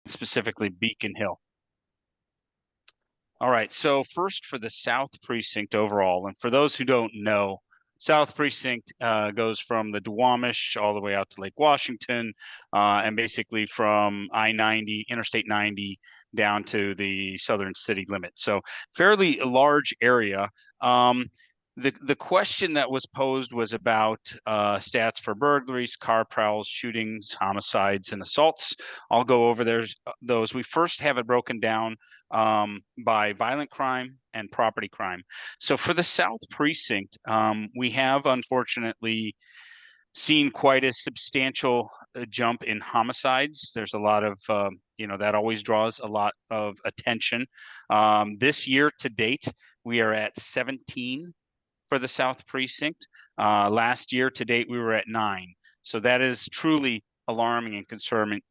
specifically Beacon Hill. All right, so first for the South Precinct overall, and for those who don't know, South Precinct goes from the Duwamish all the way out to Lake Washington, and basically from I-90, Interstate 90, down to the southern city limit. So fairly large area. The question that was posed was about stats for burglaries, car prowls, shootings, homicides, and assaults. I'll go over those. We first have it broken down by violent crime and property crime. So for the South Precinct, we have unfortunately seen quite a substantial jump in homicides. There's a lot of, that always draws a lot of attention. This year to date, we are at 17 for the South Precinct. Last year to date, we were at 9. So that is truly alarming and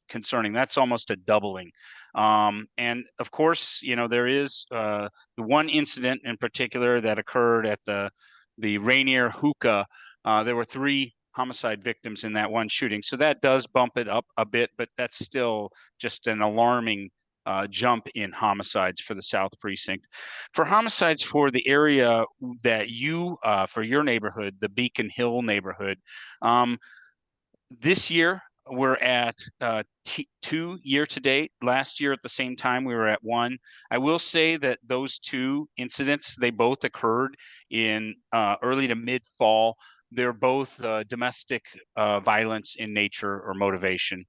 concerning. That's almost a doubling. And of course, there is the one incident in particular that occurred at the Rainier Hookah. There were 3 homicide victims in that one shooting. So that does bump it up a bit, but that's still just an alarming jump in homicides for the South Precinct. For homicides for the area that for your neighborhood, the Beacon Hill neighborhood, this year we're at 2 year to date. Last year at the same time, we were at 1. I will say that those 2 incidents, they both occurred in early to mid fall. They're both domestic violence in nature or motivation.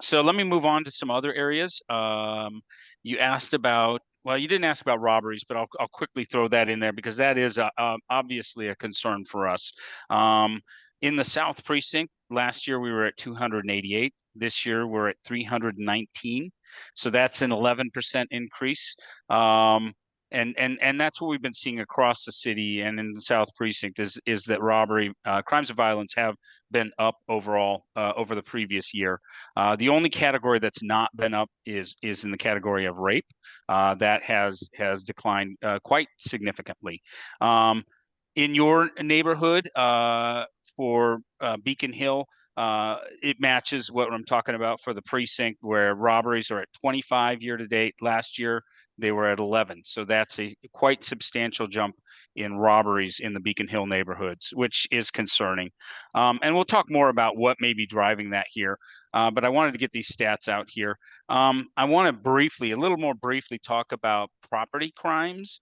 So let me move on to some other areas. You asked about, well, you didn't ask about robberies, but I'll quickly throw that in there because that is obviously a concern for us. In the South Precinct, last year we were at 288. This year we're at 319. So that's an 11% increase. And that's what we've been seeing across the city and in the South Precinct is that robbery, crimes of violence have been up overall over the previous year. The only category that's not been up is in the category of rape. That has declined quite significantly. In your neighborhood for Beacon Hill, it matches what I'm talking about for the precinct, where robberies are at 25 year to date. Last year, they were at 11. So that's a quite substantial jump in robberies in the Beacon Hill neighborhoods, which is concerning. And we'll talk more about what may be driving that here. But I wanted to get these stats out here. I want to a little more briefly talk about property crimes.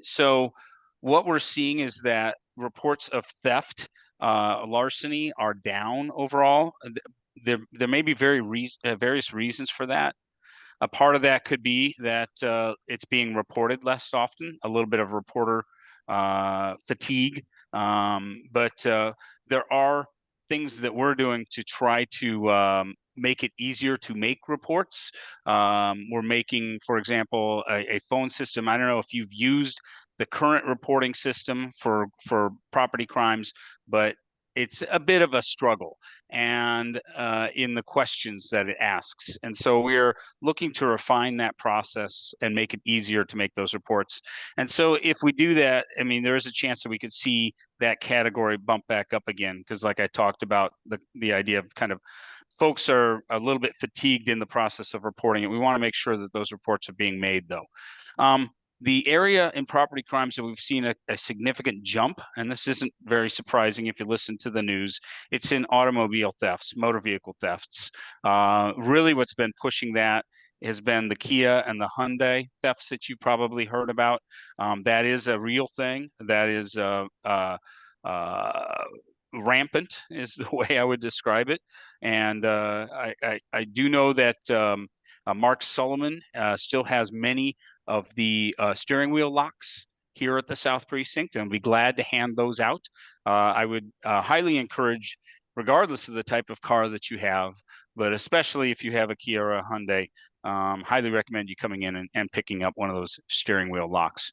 So what we're seeing is that reports of theft, larceny are down overall. There may be various reasons for that. A part of that could be that it's being reported less often, a little bit of reporter fatigue. But there are things that we're doing to try to make it easier to make reports. We're making, for example, a phone system. I don't know if you've used the current reporting system for property crimes, but it's a bit of a struggle and in the questions that it asks. And so we're looking to refine that process and make it easier to make those reports. And so if we do that, I mean, there is a chance that we could see that category bump back up again, because like I talked about, the idea of kind of folks are a little bit fatigued in the process of reporting it. We want to make sure that those reports are being made, though. The area in property crimes that we've seen a significant jump, and this isn't very surprising if you listen to the news, it's in automobile thefts, motor vehicle thefts. Really what's been pushing that has been the Kia and the Hyundai thefts that you probably heard about. That is a real thing. That is rampant is the way I would describe it. And I do know that Mark Sullivan still has many of the steering wheel locks here at the South Precinct, and I'd be glad to hand those out. I would highly encourage, regardless of the type of car that you have, but especially if you have a Kia or a Hyundai, highly recommend you coming in and picking up one of those steering wheel locks.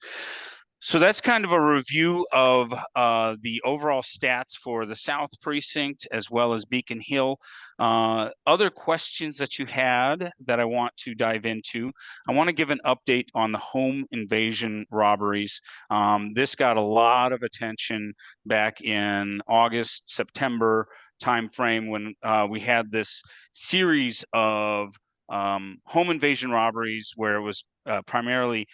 So that's kind of a review of the overall stats for the South Precinct as well as Beacon Hill. Other questions that you had that I want to dive into. I want to give an update on the home invasion robberies. This got a lot of attention back in August, September. time frame when we had this series of home invasion robberies where it was primarily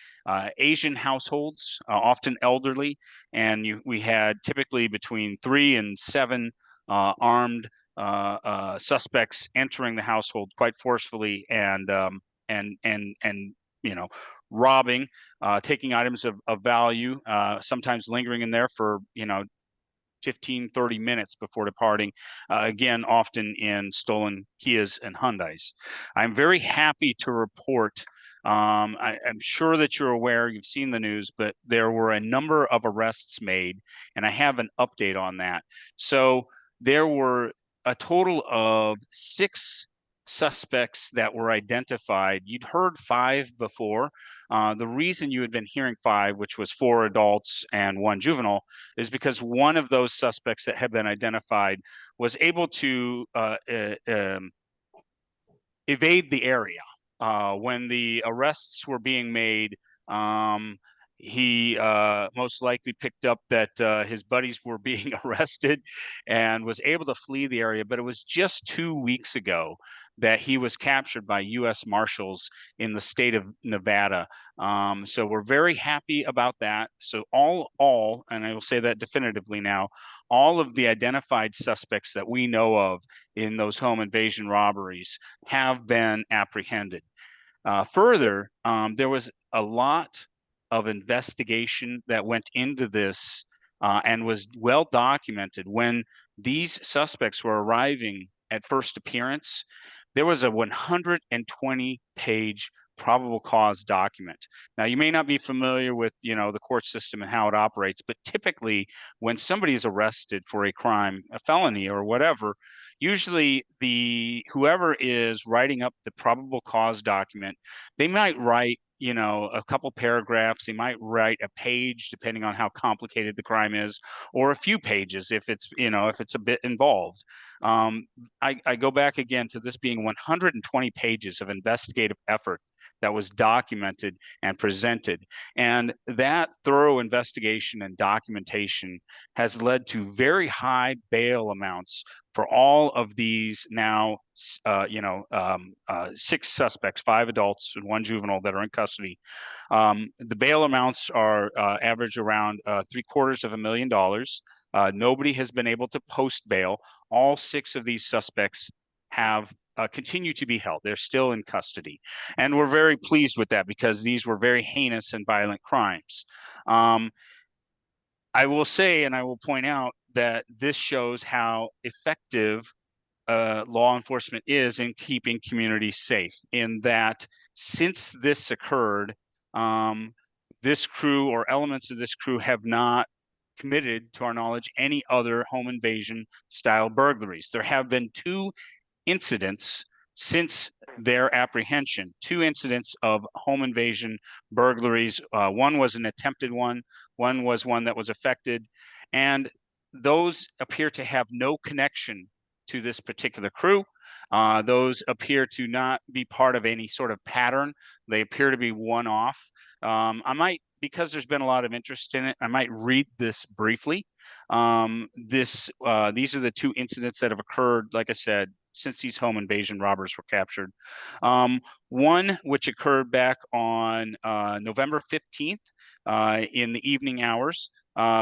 Asian households, often elderly, and we had typically between 3 and 7 armed suspects entering the household quite forcefully and you know, robbing, taking items of value, sometimes lingering in there for 15, 30 minutes before departing, again, often in stolen Kias and Hyundais. I'm very happy to report, I'm sure that you're aware, you've seen the news, but there were a number of arrests made, and I have an update on that. So there were a total of 6 suspects that were identified. You'd heard 5 before. The reason you had been hearing 5, which was 4 adults and 1 juvenile, is because one of those suspects that had been identified was able to evade the area. When the arrests were being made, he most likely picked up that his buddies were being arrested and was able to flee the area. But it was just 2 weeks ago that he was captured by U.S. Marshals in the state of Nevada. So we're very happy about that. So all, and I will say that definitively now, all of the identified suspects that we know of in those home invasion robberies have been apprehended. Further, there was a lot of investigation that went into this and was well documented. When these suspects were arriving at first appearance, there was a 120-page probable cause document. Now, you may not be familiar with, the court system and how it operates, but typically when somebody is arrested for a crime, a felony or whatever, usually whoever is writing up the probable cause document, they might write a couple paragraphs. They might write a page, depending on how complicated the crime is, or a few pages if it's a bit involved. I go back again to this being 120 pages of investigative effort that was documented and presented. And that thorough investigation and documentation has led to very high bail amounts for all of these now, 6 suspects, 5 adults and 1 juvenile that are in custody. The bail amounts are average around $750,000. Nobody has been able to post bail. All 6 of these suspects have continue to be held. They're still in custody. And we're very pleased with that because these were very heinous and violent crimes. I will say, and I will point out, that this shows how effective law enforcement is in keeping communities safe, in that since this occurred, this crew or elements of this crew have not committed, to our knowledge, any other home invasion style burglaries. There have been 2 incidents since their apprehension, 2 incidents of home invasion burglaries. One was an attempted one was one that was affected, and those appear to have no connection to this particular crew. Those appear to not be part of any sort of pattern. They appear to be one-off. Because there's been a lot of interest in it, I might read this briefly. These are the 2 incidents that have occurred, like I said, since these home invasion robbers were captured. One which occurred back on November 15th in the evening hours.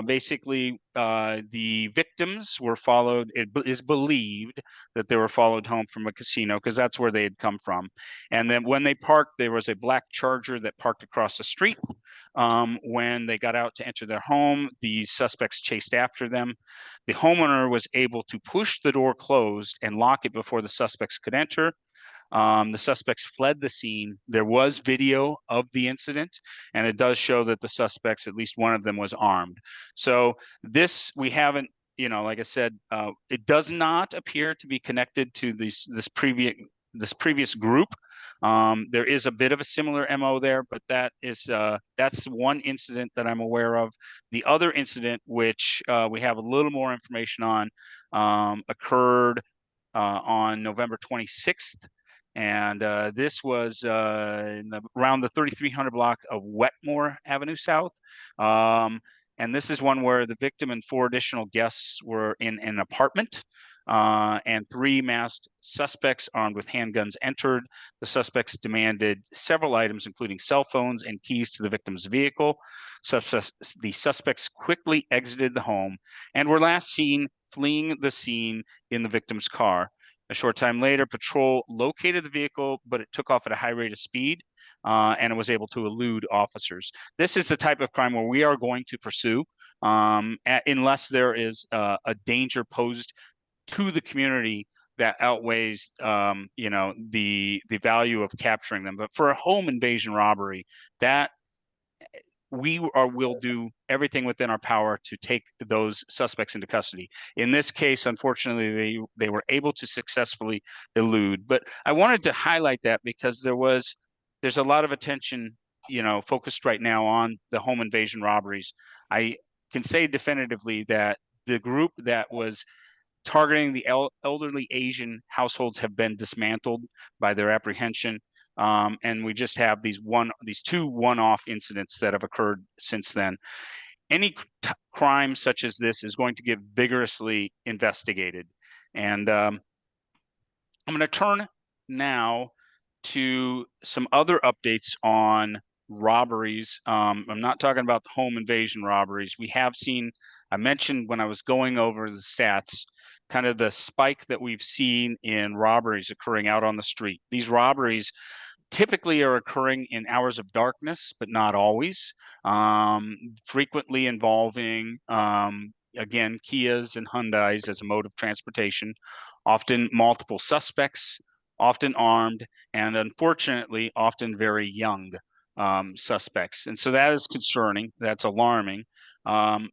Basically, the victims were followed. It is believed that they were followed home from a casino because that's where they had come from. And then when they parked, there was a black Charger that parked across the street. When they got out to enter their home, the suspects chased after them. The homeowner was able to push the door closed and lock it before the suspects could enter. The suspects fled the scene. There was video of the incident, and it does show that the suspects, at least one of them, was armed. So this, we haven't, like I said, it does not appear to be connected to this previous group. There is a bit of a similar MO there, but that's one incident that I'm aware of. The other incident, which we have a little more information on, occurred on November 26th. And this was around the 3300 block of Wetmore Avenue South. And this is one where the victim and 4 additional guests were in an apartment. and 3 masked suspects armed with handguns entered. The suspects demanded several items, including cell phones and keys to the victim's vehicle. The suspects quickly exited the home and were last seen fleeing the scene in the victim's car. A short time later, patrol located the vehicle, but it took off at a high rate of speed, and it was able to elude officers. This is the type of crime where we are going to pursue unless there is a danger posed to the community that outweighs, the value of capturing them. But for a home invasion robbery, that will do everything within our power to take those suspects into custody. In this case, unfortunately, they were able to successfully elude. But I wanted to highlight that because there's a lot of attention, focused right now on the home invasion robberies. I can say definitively that the group that was targeting the elderly Asian households have been dismantled by their apprehension. And we just have these 2 one-off incidents that have occurred since then. Any crime such as this is going to get vigorously investigated. And I'm going to turn now to some other updates on robberies. I'm not talking about home invasion robberies. We have seen, I mentioned when I was going over the stats, kind of the spike that we've seen in robberies occurring out on the street. These robberies typically are occurring in hours of darkness, but not always. Frequently involving, again, Kias and Hyundais as a mode of transportation, often multiple suspects, often armed, and unfortunately, often very young suspects. And so that is concerning. That's alarming.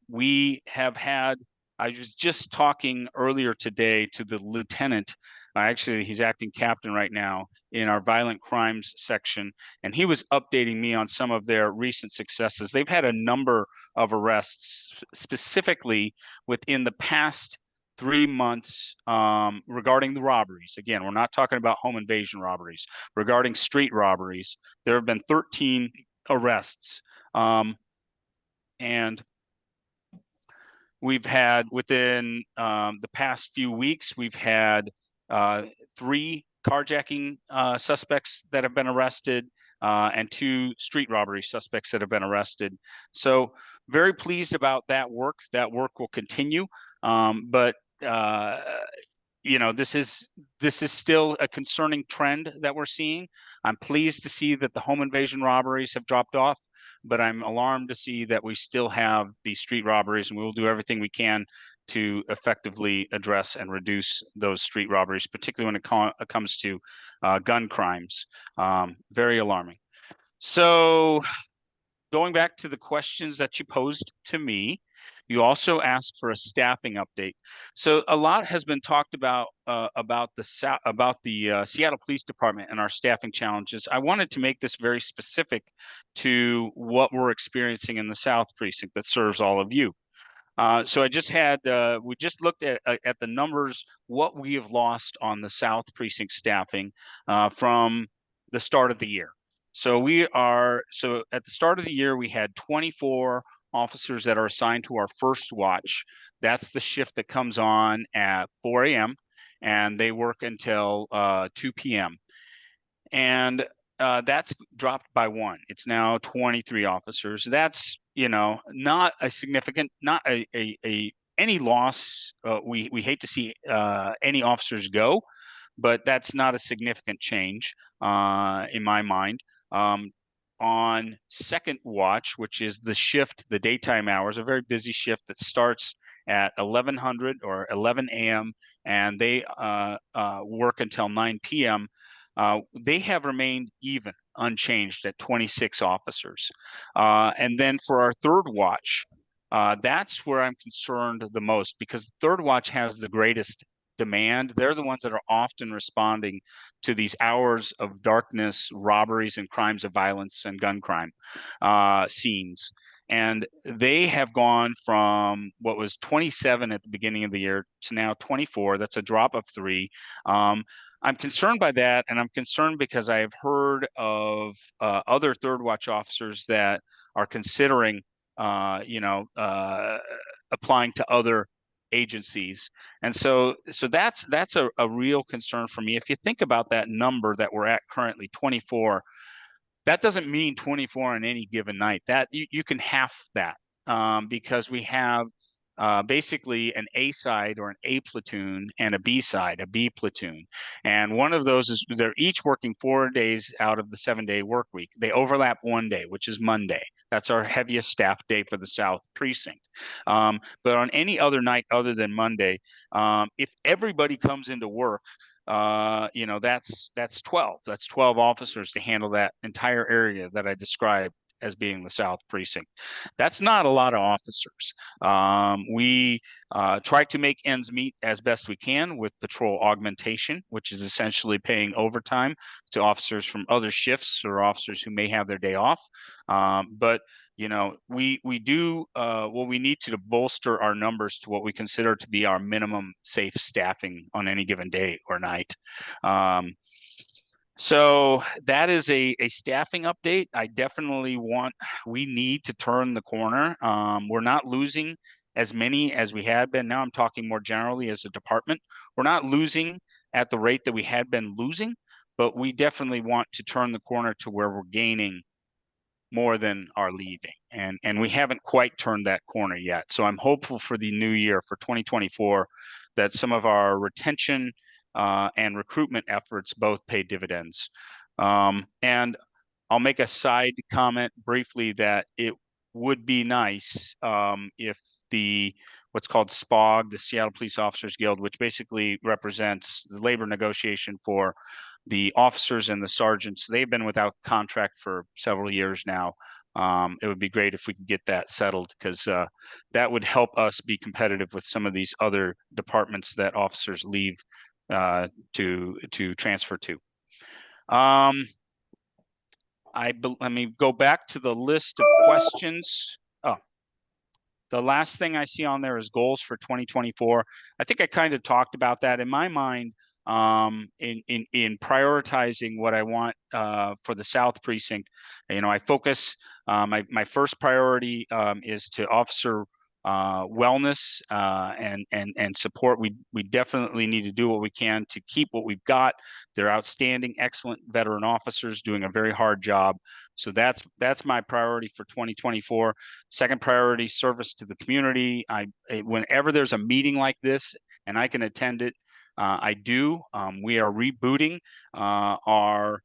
We have had, I was just talking earlier today to the lieutenant. Actually, he's acting captain right now in our violent crimes section, and he was updating me on some of their recent successes. They've had a number of arrests, specifically within the past 3 months, regarding the robberies. Again, we're not talking about home invasion robberies. Regarding street robberies, there have been 13 arrests. And we've had, within the past few weeks, we've had 3 carjacking suspects that have been arrested, and 2 street robbery suspects that have been arrested. So very pleased about that work. That work will continue. But this is still a concerning trend that we're seeing. I'm pleased to see that the home invasion robberies have dropped off, but I'm alarmed to see that we still have these street robberies, and we will do everything we can to effectively address and reduce those street robberies, particularly when it comes to gun crimes. Very alarming. So going back to the questions that you posed to me, you also asked for a staffing update. So a lot has been talked about the Seattle Police Department and our staffing challenges. I wanted to make this very specific to what we're experiencing in the South Precinct that serves all of you. So we just looked at the numbers, what we have lost on the South Precinct staffing from the start of the year. So at the start of the year, we had 24 officers that are assigned to our first watch. That's the shift that comes on at 4 a.m. and they work until 2 p.m. And that's dropped by 1. It's now 23 officers. That's, not a significant, not any loss. We hate to see any officers go, but that's not a significant change in my mind. On second watch, which is the shift, the daytime hours, a very busy shift that starts at 1100 or 11 a.m. and they work until 9 p.m. They have remained unchanged at 26 officers. And then for our third watch, that's where I'm concerned the most, because third watch has the greatest demand. They're the ones that are often responding to these hours of darkness, robberies, and crimes of violence and gun crime scenes. And they have gone from what was 27 at the beginning of the year to now 24. That's a drop of 3. I'm concerned by that, and I'm concerned because I have heard of other third watch officers that are considering, applying to other agencies. And so that's a real concern for me. If you think about that number that we're at currently, 24, that doesn't mean 24 on any given night. That you can half that, because we have basically an A side or an A platoon and a B side, a B platoon. And one of those is they're each working 4 days out of the 7-day work week. They overlap one day, which is Monday. That's our heaviest staff day for the South Precinct. But on any other night other than Monday, if everybody comes into work, that's 12. That's 12 officers to handle that entire area that I described as being the South Precinct. That's not a lot of officers. We try to make ends meet as best we can with patrol augmentation, which is essentially paying overtime to officers from other shifts or officers who may have their day off. But we do what we need to bolster our numbers to what we consider to be our minimum safe staffing on any given day or night. So that is a staffing update. We need to turn the corner. We're not losing as many as we had been. Now I'm talking more generally as a department. We're not losing at the rate that we had been losing, but we definitely want to turn the corner to where we're gaining more than are leaving. And we haven't quite turned that corner yet. So I'm hopeful for the new year, for 2024, that some of our retention and recruitment efforts both pay dividends. And I'll make a side comment briefly that it would be nice if what's called SPOG, the Seattle Police Officers Guild, which basically represents the labor negotiation for the officers and the sergeants, they've been without contract for several years now. It would be great if we could get that settled, because that would help us be competitive with some of these other departments that officers leave to transfer to. Let me go back to the list of questions. Oh, the last thing I see on there is goals for 2024. I think I kind of talked about that. In my mind, in prioritizing what I want for the South Precinct, I focus, my first priority is to officer wellness and support. We definitely need to do what we can to keep what we've got. They're outstanding, excellent veteran officers doing a very hard job. So that's my priority for 2024. Second priority, service to the community. Whenever there's a meeting like this and I can attend it, I do. We are rebooting our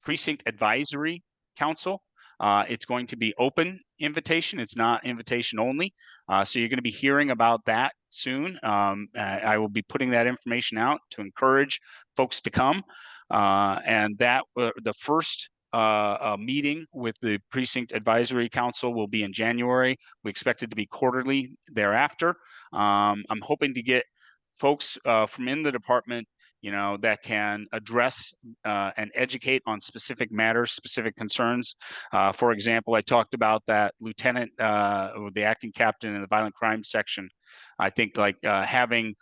precinct advisory council. It's going to be open invitation. It's not invitation only. So you're going to be hearing about that soon. I will be putting that information out to encourage folks to come. And that the first meeting with the Precinct Advisory Council will be in January. We expect it to be quarterly thereafter. I'm hoping to get folks from in the department that can address and educate on specific matters, specific concerns. For example, I talked about that lieutenant, the acting captain in the violent crime section. I think having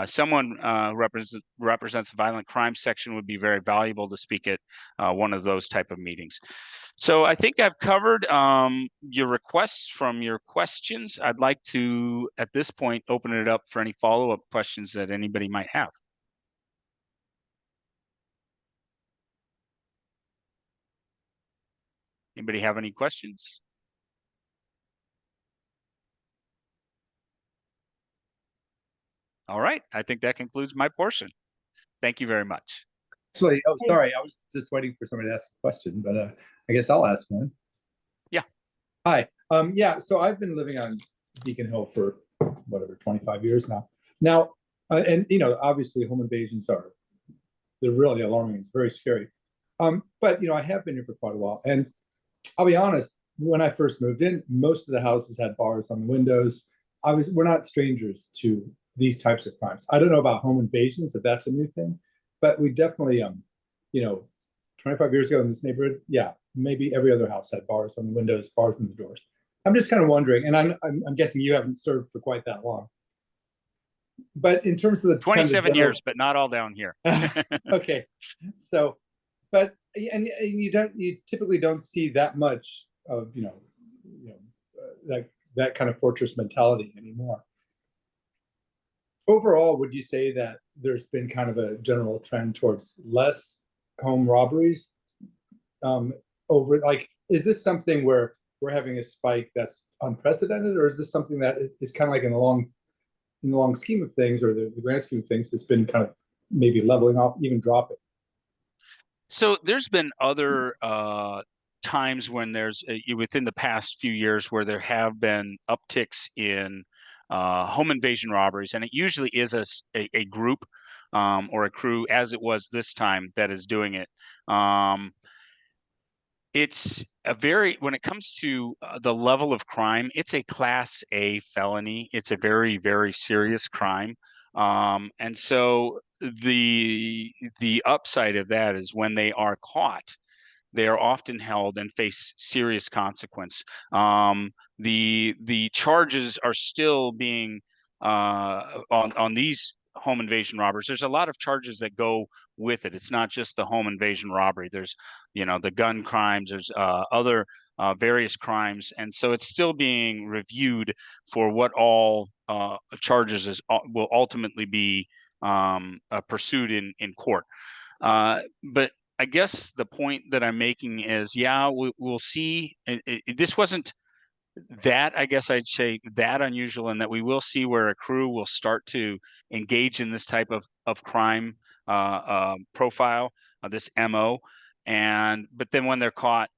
someone represents the violent crime section would be very valuable to speak at one of those type of meetings. So I think I've covered your requests from your questions. I'd like to, at this point, open it up for any follow-up questions that anybody might have. Anybody have any questions? All right, I think that concludes my portion. Thank you very much. Actually, sorry, I was just waiting for somebody to ask a question, but I guess I'll ask one. Yeah. Hi. Yeah, so I've been living on Beacon Hill for whatever, 25 years now. Now, and obviously home invasions they're really alarming. It's very scary. But I have been here for quite a while, and I'll be honest, when I first moved in, most of the houses had bars on the windows. We're not strangers to these types of crimes. I don't know about home invasions, if that's a new thing, but we definitely, 25 years ago in this neighborhood, yeah, maybe every other house had bars on the windows, bars on the doors. I'm just kind of wondering, and I'm guessing you haven't served for quite that long. But in terms of the 27 years, but not all down here. Okay, so, but and you typically don't see that much of that kind of fortress mentality anymore. overall, would you say that there's been kind of a general trend towards less home robberies? Over like, is this something where we're having a spike that's unprecedented, or is this something that is kind of like in the long scheme of things, or the grand scheme of things, it's been kind of maybe leveling off, even dropping? So there's been other times when there's within the past few years where there have been upticks in home invasion robberies, and it usually is a group or a crew, as it was this time, that is doing it. It's a very, when it comes to the level of crime, it's a class A felony. It's a very, very serious crime. And so the upside of that is when they are caught, they are often held and face serious consequence. The charges are still being on these home invasion robbers. There's a lot of charges that go with it. It's not just the home invasion robbery. There's, the gun crimes. There's other various crimes, and so it's still being reviewed for what all charges will ultimately be pursued in court. But I guess the point that I'm making is, yeah, we'll see. This wasn't that, I guess I'd say, that unusual, in that we will see where a crew will start to engage in this type of crime profile, this MO, but then when they're caught,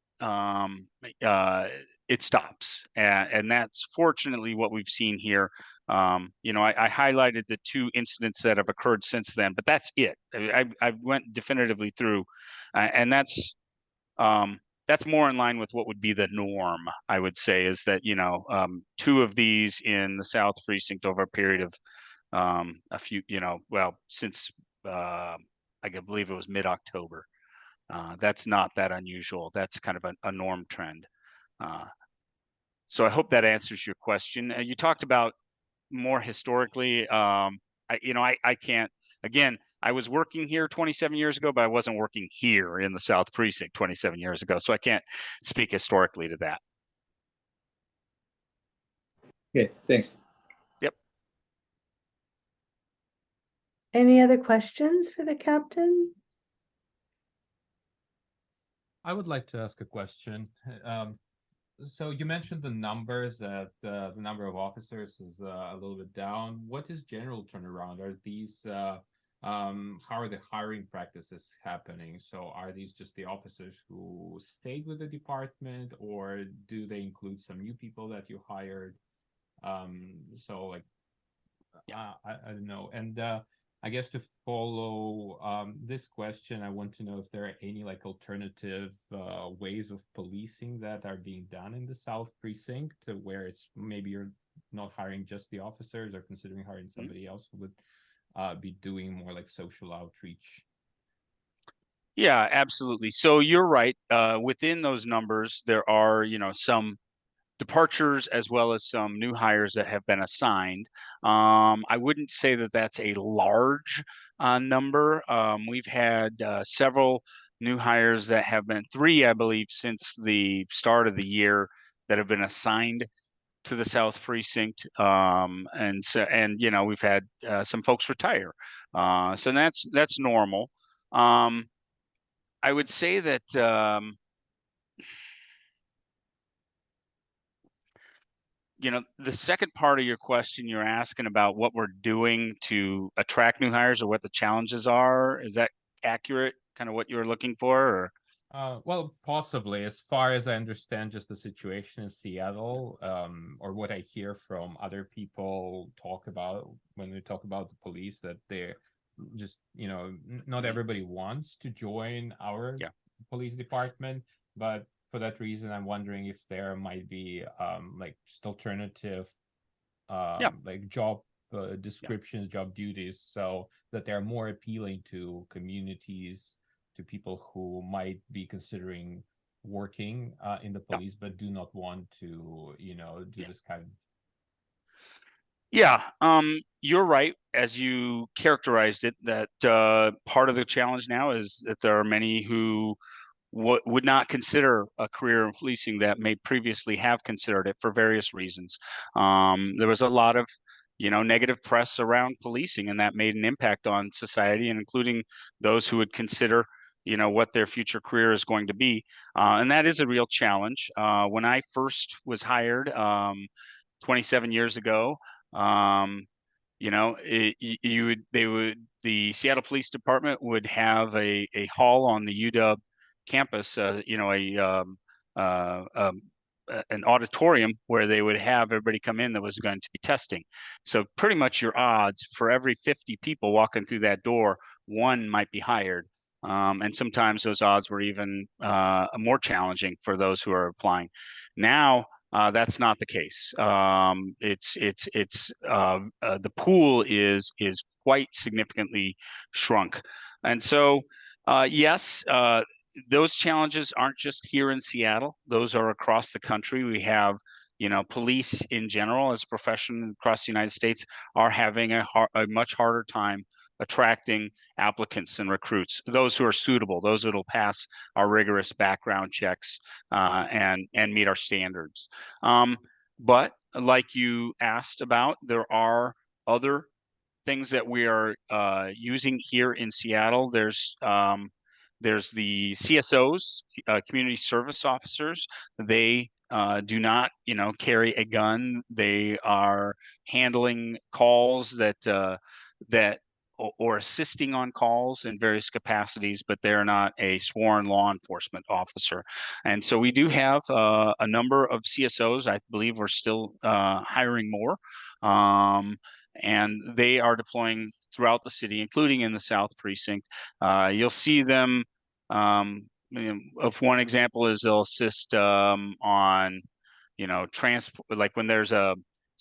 it stops, and that's fortunately what we've seen here. I highlighted the two incidents that have occurred since then, but that's it. I went definitively through, and that's more in line with what would be the norm, I would say, is that, two of these in the South Precinct over a period of a few, well, since I believe it was mid-October. That's not that unusual. That's kind of a norm trend. So I hope that answers your question. You talked about more historically. I can't, again, I was working here 27 years ago, but I wasn't working here in the South Precinct 27 years ago. So I can't speak historically to that. Okay, thanks. Yep. Any other questions for the captain? I would like to ask a question. So you mentioned the numbers, that the number of officers is a little bit down. What is general turnaround? Are these how are the hiring practices happening? So are these just the officers who stayed with the department, or do they include some new people that you hired? So like, I don't know. And I guess to follow this question, I want to know if there are any like alternative ways of policing that are being done in the South Precinct, where it's maybe you're not hiring just the officers, or considering hiring somebody else who would be doing more like social outreach. Yeah, absolutely. So you're right. Within those numbers, there are, some departures as well as some new hires that have been assigned. I wouldn't say that that's a large number. We've had several new hires that have been, three, I believe, since the start of the year, that have been assigned to the South Precinct. And we've had some folks retire. So that's normal. I would say that the second part of your question, you're asking about what we're doing to attract new hires or what the challenges are. Is that accurate? Kind of what you're looking for, or? Well, possibly. As far as I understand, just the situation in Seattle, or what I hear from other people talk about when we talk about the police, that they're just, not everybody wants to join our police department, but for that reason, I'm wondering if there might be like just alternative like job descriptions, job duties, so that they're more appealing to communities, to people who might be considering working in the police but do not want to, do this kind of. Yeah, you're right, as you characterized it, that part of the challenge now is that there are many who would not consider a career in policing that may previously have considered it for various reasons. There was a lot of negative press around policing, and that made an impact on society, and including those who would consider, what their future career is going to be. And that is a real challenge. When I first was hired 27 years ago, the Seattle Police Department would have a hall on the UW campus, an auditorium where they would have everybody come in that was going to be testing. So pretty much your odds for every 50 people walking through that door, one might be hired. And sometimes those odds were even more challenging for those who are applying. Now, that's not the case. The pool is quite significantly shrunk, and so yes, those challenges aren't just here in Seattle. Those are across the country. We have, police in general as a profession across the United States are having a much harder time attracting applicants and recruits, those who are suitable, those that will pass our rigorous background checks and meet our standards. But like you asked about, there are other things that we are using here in Seattle. There's the CSOs, community service officers. They do not, carry a gun. They are handling calls that or assisting on calls in various capacities, but they're not a sworn law enforcement officer. And so we do have a number of CSOs. I believe we're still hiring more. And they are deploying throughout the city, including in the South Precinct. You'll see them, if one example is they'll assist on, transport, like when there's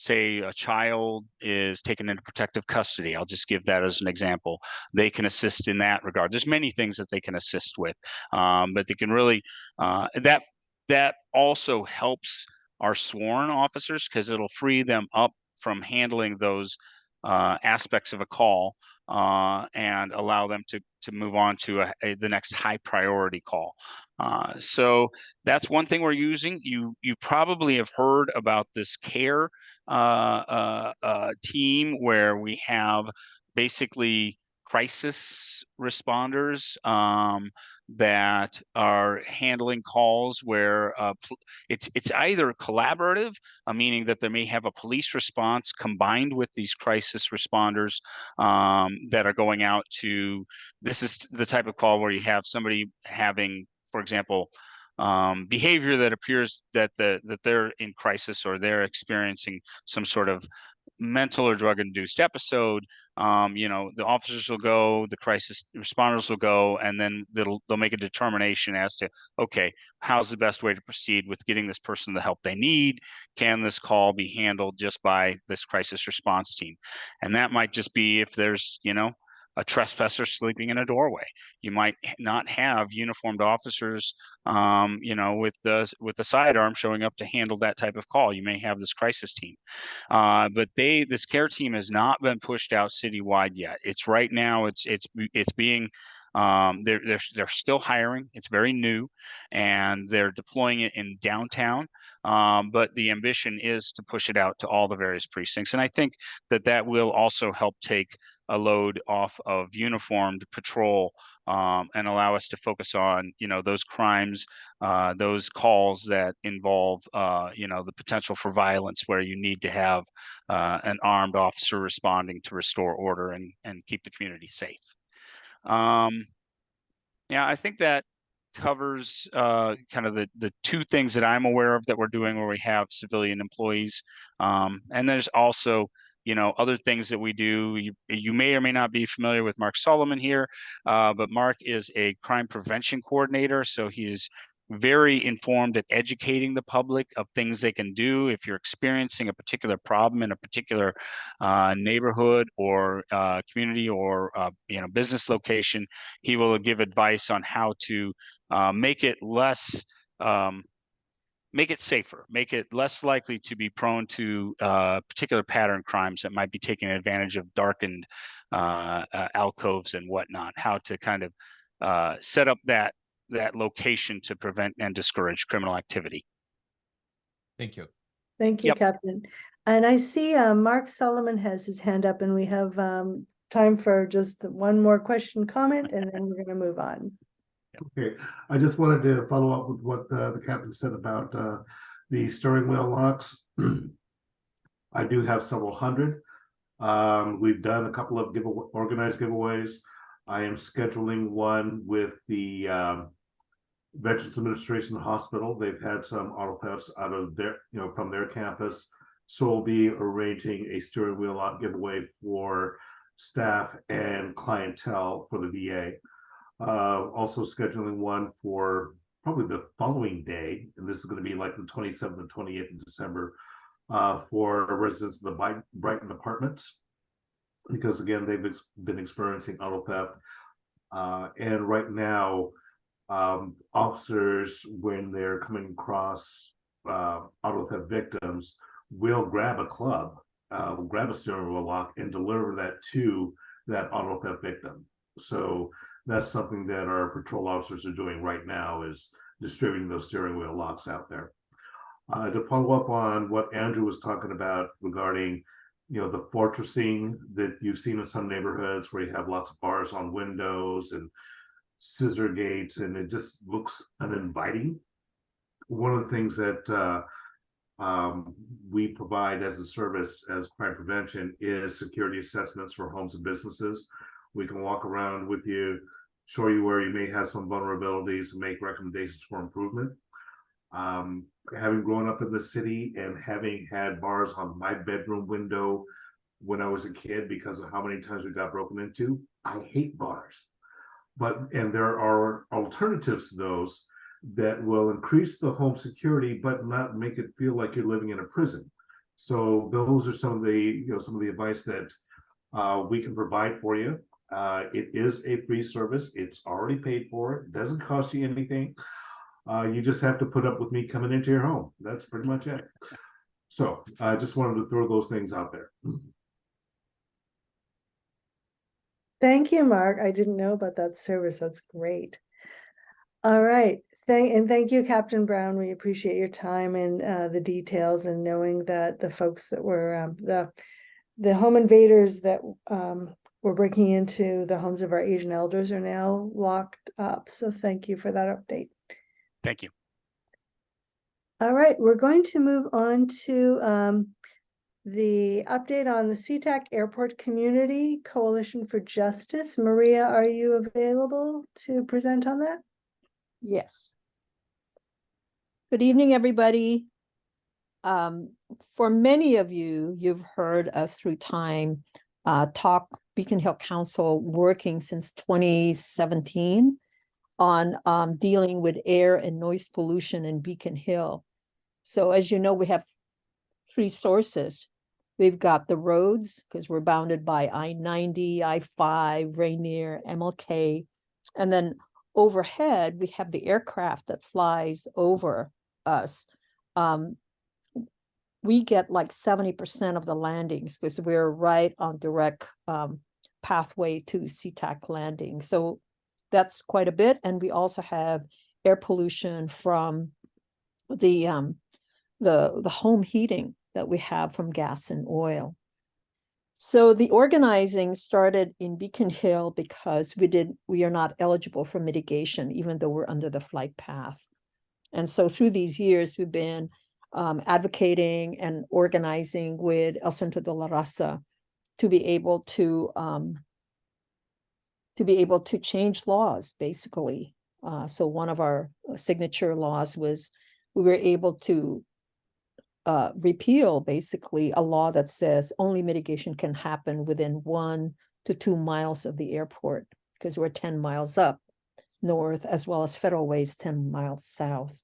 say a child is taken into protective custody. I'll just give that as an example. They can assist in that regard. There's many things that they can assist with, but they can really, that also helps our sworn officers because it'll free them up from handling those aspects of a call and allow them to move on to the next high priority call. So that's one thing we're using. You probably have heard about this CARE team where we have basically crisis responders that are handling calls where it's either collaborative, meaning that they may have a police response combined with these crisis responders that are going out to. This is the type of call where you have somebody having, for example, behavior that appears that they're in crisis or they're experiencing some sort of mental or drug-induced episode. The officers will go, the crisis responders will go, and then they'll make a determination as to, okay, how's the best way to proceed with getting this person the help they need? Can this call be handled just by this crisis response team? And that might just be if there's, a trespasser sleeping in a doorway. You might not have uniformed officers, with the sidearm showing up to handle that type of call. You may have this crisis team, but this CARE team has not been pushed out citywide yet. It's right now. It's being. They're still hiring. It's very new, and they're deploying it in downtown. But the ambition is to push it out to all the various precincts, and I think that will also help take a load off of uniformed patrol and allow us to focus on, those crimes, those calls that involve, the potential for violence where you need to have an armed officer responding to restore order and keep the community safe. Yeah, I think that covers kind of the two things that I'm aware of that we're doing where we have civilian employees. And there's also, other things that we do. You may or may not be familiar with Mark Solomon here, but Mark is a crime prevention coordinator. So he's very informed at educating the public of things they can do if you're experiencing a particular problem in a particular neighborhood or community or business location. He will give advice on how to make it less make it safer, make it less likely to be prone to particular pattern crimes that might be taking advantage of darkened alcoves and whatnot, how to kind of set up that location to prevent and discourage criminal activity. Thank you. Thank you, Yep. Captain. And I see Mark Solomon has his hand up, and we have time for just one more question, comment, and then we're going to move on. Okay, I just wanted to follow up with what the captain said about the steering wheel locks. I do have several hundred. We've done a couple of organized giveaways. I am scheduling one with the Veterans Administration Hospital. They've had some auto thefts out of their, from their campus. So we'll be arranging a steering wheel lock giveaway for staff and clientele for the VA. Also scheduling one for probably the following day, and this is going to be like the 27th and 28th of December, for residents of the Brighton apartments, because again, they've been experiencing auto theft. And right now, officers, when they're coming across auto theft victims, will grab a club, grab a steering wheel lock, and deliver that to that auto theft victim. So that's something that our patrol officers are doing right now, is distributing those steering wheel locks out there. To follow up on what Andrew was talking about regarding, the fortressing that you've seen in some neighborhoods where you have lots of bars on windows and scissor gates, and it just looks uninviting. One of the things that we provide as a service as crime prevention is security assessments for homes and businesses. We can walk around with you, show you where you may have some vulnerabilities, and make recommendations for improvement. Having grown up in the city and having had bars on my bedroom window when I was a kid because of how many times we got broken into, I hate bars. And there are alternatives to those that will increase the home security, but not make it feel like you're living in a prison. So those are some of the advice that we can provide for you. It is a free service. It's already paid for. It doesn't cost you anything. You just have to put up with me coming into your home. That's pretty much it. So I just wanted to throw those things out there. Thank you, Mark. I didn't know about that service. That's great. All right. Thank you, Captain Brown. We appreciate your time and the details, and knowing that the folks that were the home invaders that were breaking into the homes of our Asian elders are now locked up. So thank you for that update. Thank you. All right, we're going to move on to the update on the SeaTac Airport Community Coalition for Justice. Maria, are you available to present on that? Yes. Good evening, everybody. For many of you, you've heard us through time talk Beacon Hill Council working since 2017 on dealing with air and noise pollution in Beacon Hill. So as you know, we have three sources. We've got the roads, because we're bounded by I-90, I-5, Rainier, MLK. And then overhead, we have the aircraft that flies over us. We get like 70% of the landings because we're right on direct pathway to SeaTac landing. So that's quite a bit. And we also have air pollution from the home heating that we have from gas and oil. So the organizing started in Beacon Hill because we are not eligible for mitigation, even though we're under the flight path. And so through these years, we've been advocating and organizing with El Centro de la Raza to be able to change laws, basically. So one of our signature laws was we were able to repeal basically a law that says only mitigation can happen within 1 to 2 miles of the airport, because we're 10 miles up north, as well as Federal Ways 10 miles south.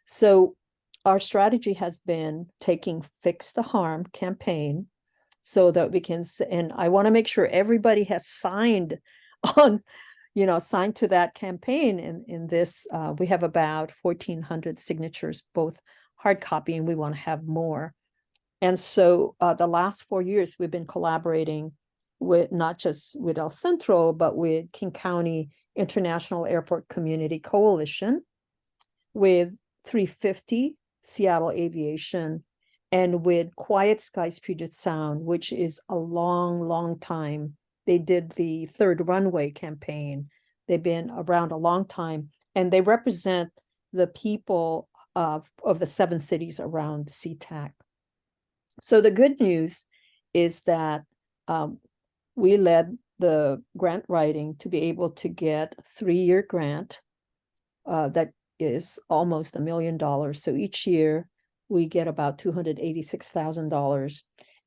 So our strategy has been taking Fix the Harm campaign so that we can, and I want to make sure everybody has signed on, signed to that campaign. In this, we have about 1,400 signatures, both hard copy, and we want to have more. And so the last 4 years, we've been collaborating with not just with El Centro, but with King County International Airport Community Coalition, with 350, Seattle Aviation, And with Quiet Skies Puget Sound, which is a long, long time, they did the Third Runway campaign. They've been around a long time, and they represent the people of the 7 cities around SeaTac. So the good news is that we led the grant writing to be able to get a 3-year grant that is almost $1 million. So each year we get about $286,000.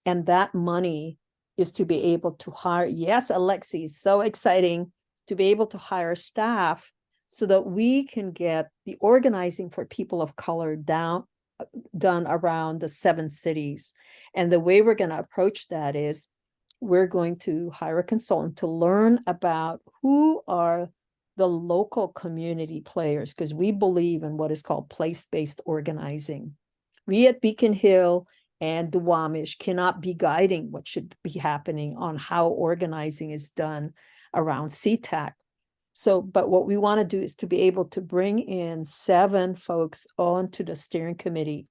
And that money is to be able to hire, yes, Alexi, so exciting, to be able to hire staff so that we can get the organizing for people of color done around the 7 cities. And the way we're going to approach that is we're going to hire a consultant to learn about who are the local community players, because we believe in what is called place-based organizing. We at Beacon Hill and Duwamish cannot be guiding what should be happening on how organizing is done around SeaTac. So, but what we want to do is to be able to bring in 7 folks onto the steering committee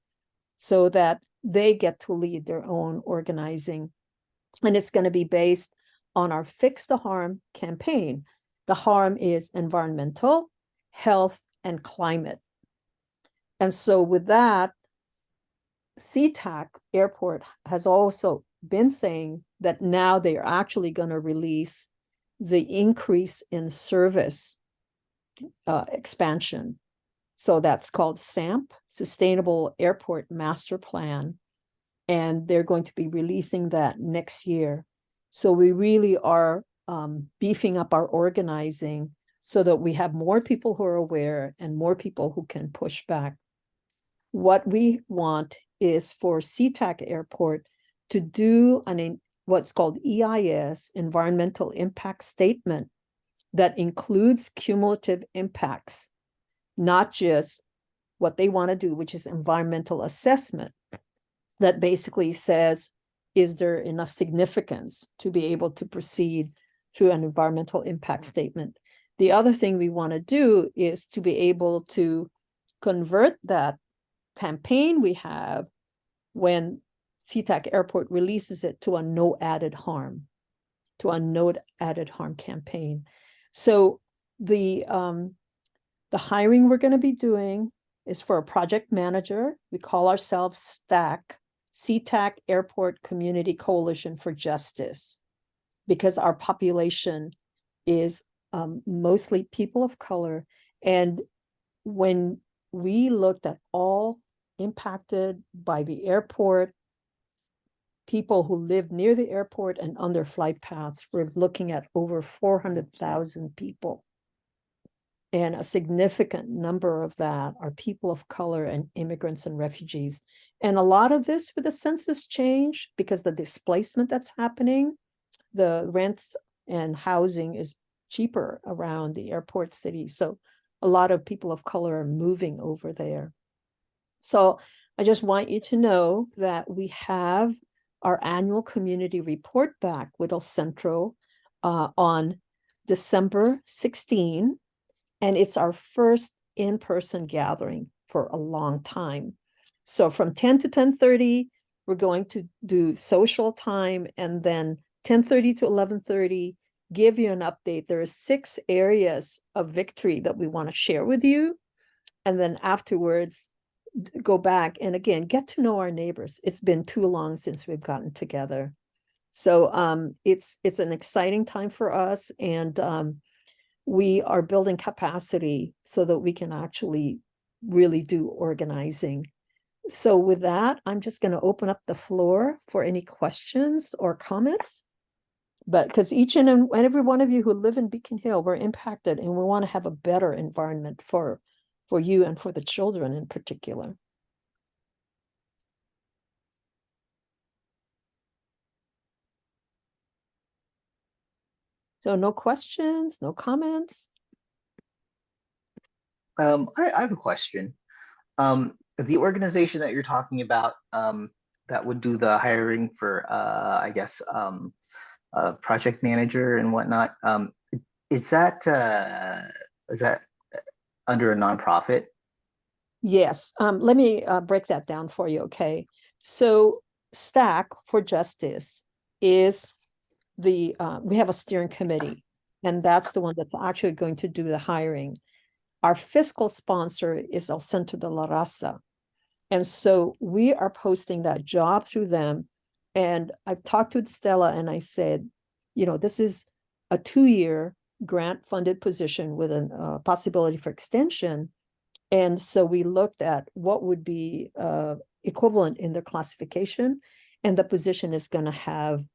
so that they get to lead their own organizing. And it's going to be based on our Fix the Harm campaign. The harm is environmental, health, and climate. And so with that, SeaTac Airport has also been saying that now they are actually going to release the increase in service expansion. So that's called SAMP, Sustainable Airport Master Plan. And they're going to be releasing that next year. So we really are beefing up our organizing so that we have more people who are aware and more people who can push back. What we want is for SeaTac Airport to do what's called EIS, Environmental Impact Statement, that includes cumulative impacts, not just what they want to do, which is environmental assessment, that basically says, is there enough significance to be able to proceed through an environmental impact statement? The other thing we want to do is to be able to convert that campaign we have when SeaTac Airport releases it to a no added harm campaign. So the hiring we're going to be doing is for a project manager. We call ourselves STACC, SeaTac Airport Community Coalition for Justice, because our population is mostly people of color. And when we looked at all impacted by the airport, people who live near the airport and on their flight paths, we're looking at over 400,000 people. And a significant number of that are people of color and immigrants and refugees. And a lot of this with the census change, because the displacement that's happening, the rents and housing is cheaper around the airport city. So a lot of people of color are moving over there. So I just want you to know that we have our annual community report back with El Centro on December 16. And it's our first in-person gathering for a long time. So from 10 to 10:30, we're going to do social time, and then 10:30 to 11:30, give you an update. There are 6 areas of victory that we want to share with you. And then afterwards, go back and again, get to know our neighbors. It's been too long since we've gotten together. So it's an exciting time for us. And we are building capacity so that we can actually really do organizing. So with that, I'm just going to open up the floor for any questions or comments. But because each and every one of you who live in Beacon Hill, we're impacted, and we want to have a better environment for you and for the children in particular. So no questions, no comments? I have a question. The organization that you're talking about that would do the hiring for, I guess, project manager and whatnot, is that under a nonprofit? Yes. Let me break that down for you, okay? So STACC for Justice is we have a steering committee, and that's the one that's actually going to do the hiring. Our fiscal sponsor is El Centro de la Raza. And so we are posting that job through them. And I've talked with Stella and I said, this is a 2-year grant funded position with a possibility for extension. And so we looked at what would be equivalent in their classification, and the position is going to have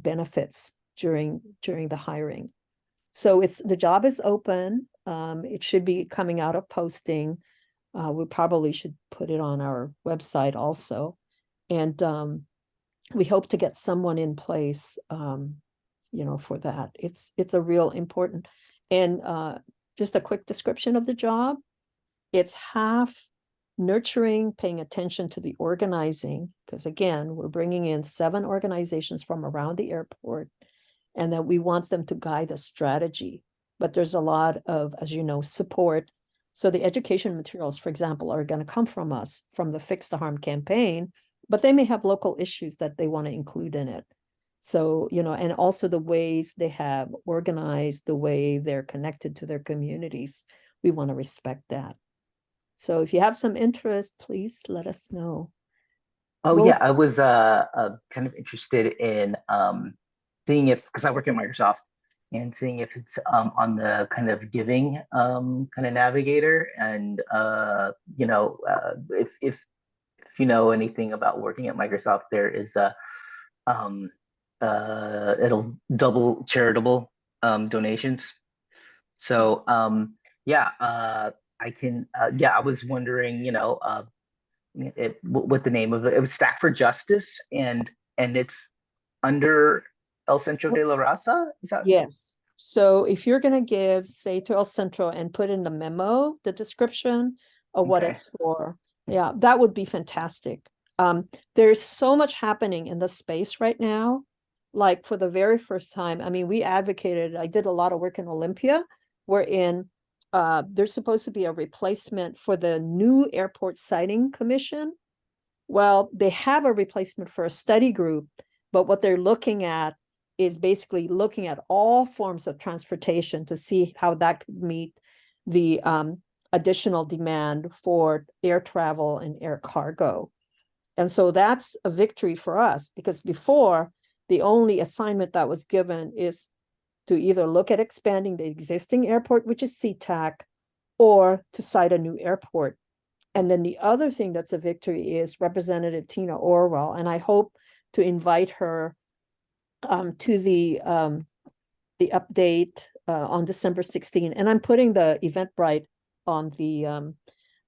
benefits during the hiring. So the job is open. It should be coming out of posting. We probably should put it on our website also. And we hope to get someone in place, for that. It's a real important, and just a quick description of the job. It's half nurturing, paying attention to the organizing, because again, we're bringing in 7 organizations from around the airport, and that we want them to guide the strategy. But there's a lot of, as you know, support. So the education materials, for example, are going to come from us, from the Fix the Harm campaign, but they may have local issues that they want to include in it. So, and also the ways they have organized, the way they're connected to their communities, we want to respect that. So if you have some interest, please let us know. Oh, Well- yeah, I was kind of interested in seeing if, because I work at Microsoft, and seeing if it's on the kind of giving kind of navigator, and if you know anything about working at Microsoft, there is a it'll double charitable donations. So I can I was wondering, what the name of it. It was STACC for Justice, and it's under El Centro de la Raza. Is that? Yes. So if you're going to give, say, to El Centro and put in the memo, the description of what Okay. it's for, yeah, that would be fantastic. There's so much happening in the space right now. Like for the very first time, I did a lot of work in Olympia, wherein there's supposed to be a replacement for the new airport siting commission. Well, they have a replacement for a study group, but what they're looking at is basically looking at all forms of transportation to see how that could meet the additional demand for air travel and air cargo. And so that's a victory for us, because before, the only assignment that was given is to either look at expanding the existing airport, which is SeaTac, or to site a new airport. And then the other thing that's a victory is Representative Tina Orwell, and I hope to invite her to the update on December 16. And I'm putting the Eventbrite on the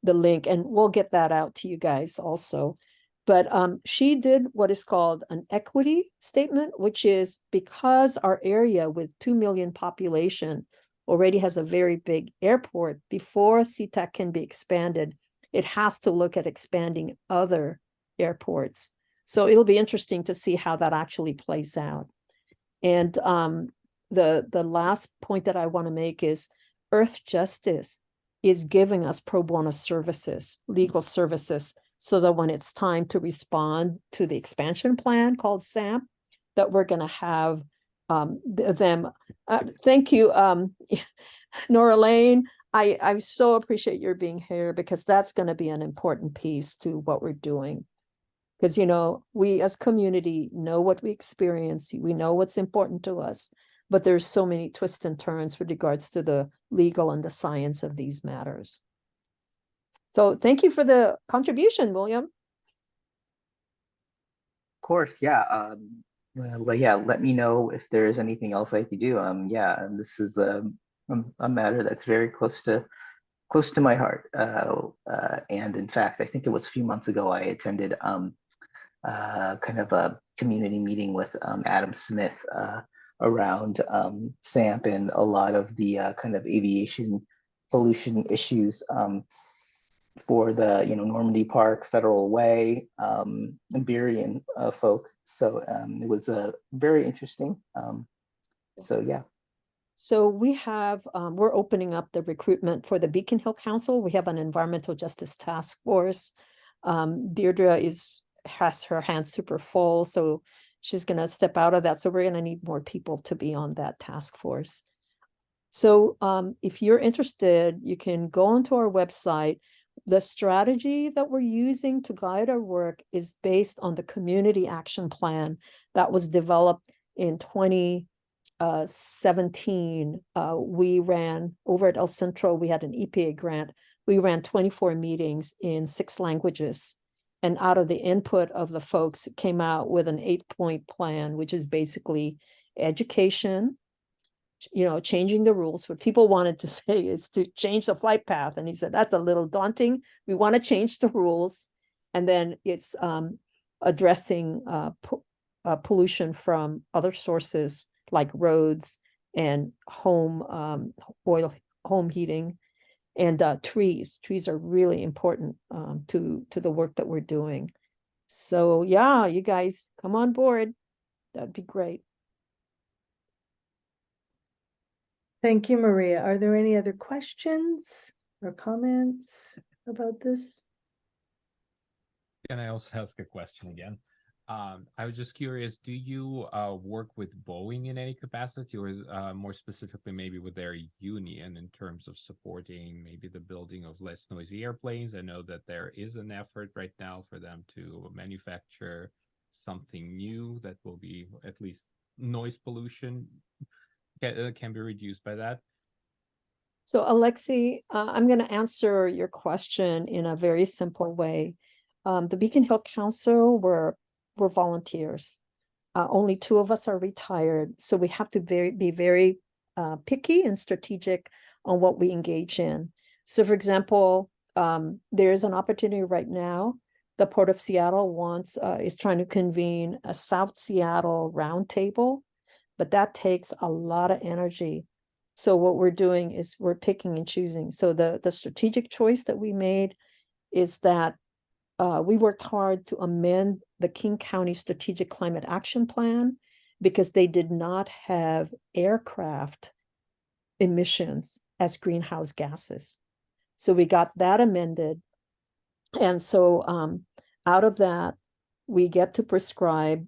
link, and we'll get that out to you guys also. But she did what is called an equity statement, which is because our area with 2 million population already has a very big airport, before SeaTac can be expanded, it has to look at expanding other airports. So it'll be interesting to see how that actually plays out. And the last point that I want to make is Earth Justice is giving us pro bono services, legal services, so that when it's time to respond to the expansion plan called SAMP, that we're going to have them. Thank you, Nora Lane. I so appreciate your being here, because that's going to be an important piece to what we're doing. Because, we as community know what we experience. We know what's important to us, but there's so many twists and turns with regards to the legal and the science of these matters. So thank you for the contribution, William. Of course, yeah. Well, yeah, let me know if there's anything else I could do. And this is a matter that's very close to my heart. And in fact, I think it was a few months ago I attended kind of a community meeting with Adam Smith around SAMP and a lot of the kind of aviation pollution issues for the Normandy Park, Federal Way, and Berrien folk. So it was very interesting. So yeah. So we have, we're opening up the recruitment for the Beacon Hill Council. We have an environmental justice task force. Deirdre is has her hands super full, so she's going to step out of that. So we're going to need more people to be on that task force. So if you're interested, you can go onto our website. The strategy that we're using to guide our work is based on the community action plan that was developed in 2017. We ran over at El Centro, we had an EPA grant. We ran 24 meetings in 6 languages. And out of the input of the folks, it came out with an 8-point plan, which is basically education, changing the rules. What people wanted to say is to change the flight path. And he said, that's a little daunting. We want to change the rules. And then it's addressing pollution from other sources like roads and home heating and trees. Trees are really important to the work that we're doing. So yeah, you guys come on board. That'd be great. Thank you, Maria. Are there any other questions or comments about this? Can I also ask a question again? I was just curious, do you work with Boeing in any capacity, or more specifically maybe with their union in terms of supporting maybe the building of less noisy airplanes? I know that there is an effort right now for them to manufacture something new that will be at least noise pollution can be reduced by that. So Alexi, I'm going to answer your question in a very simple way. The Beacon Hill Council, we're volunteers. Only 2 of us are retired, so we have to be very picky and strategic on what we engage in. So for example, there's an opportunity right now. The Port of Seattle is trying to convene a South Seattle roundtable, but that takes a lot of energy. So what we're doing is we're picking and choosing. So the strategic choice that we made is that we worked hard to amend the King County Strategic Climate Action Plan because they did not have aircraft emissions as greenhouse gases. So we got that amended. And so out of that, we get to prescribe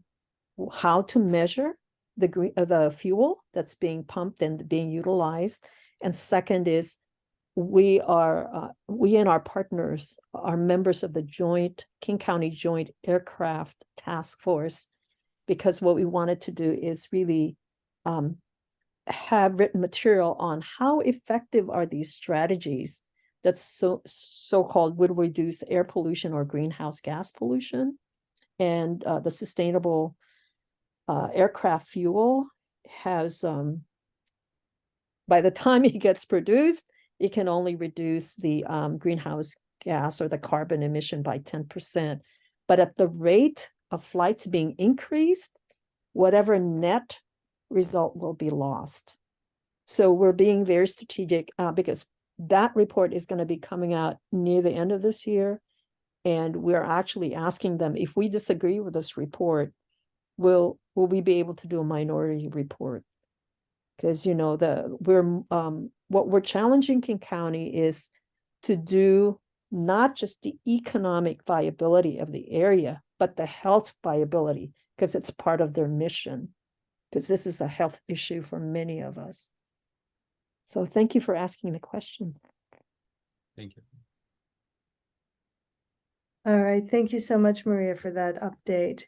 how to measure the fuel that's being pumped and being utilized. And second is we and our partners are members of the King County Joint Aircraft Task Force, because what we wanted to do is really have written material on how effective are these strategies that's so-called would reduce air pollution or greenhouse gas pollution. And the sustainable aircraft fuel has, by the time it gets produced, it can only reduce the greenhouse gas or the carbon emission by 10%. But at the rate of flights being increased, whatever net result will be lost. So we're being very strategic because that report is going to be coming out near the end of this year. And we're actually asking them, if we disagree with this report, will we be able to do a minority report? Because what we're challenging King County is to do not just the economic viability of the area, but the health viability, because it's part of their mission, because this is a health issue for many of us. So thank you for asking the question. Thank you. All right, thank you so much, Maria, for that update.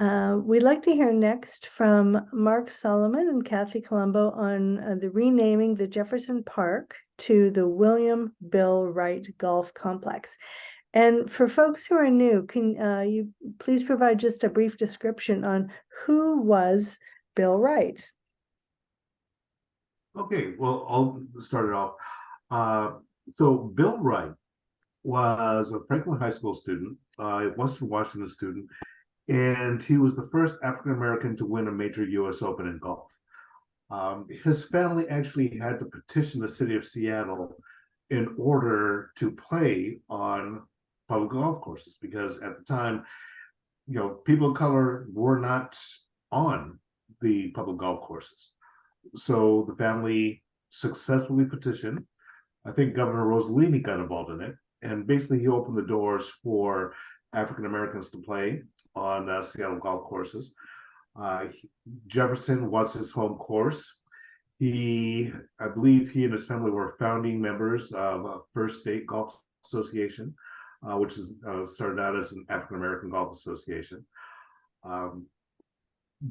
We'd like to hear next from Mark Solomon and Kathy Colombo on the renaming the Jefferson Park to the William Bill Wright Golf Complex. And for folks who are new, can you please provide just a brief description on who was Bill Wright? Okay, well, I'll start it off. So Bill Wright was a Franklin High School student, Western Washington student, and he was the first African-American to win a major U.S. Open in golf. His family actually had to petition the city of Seattle in order to play on public golf courses, because at the time, people of color were not on the public golf courses. So the family successfully petitioned. I think Governor Rossellini got involved in it, and basically he opened the doors for African Americans to play on Seattle golf courses. Jefferson was his home course. I believe he and his family were founding members of First State Golf Association, which is started out as an African American Golf Association.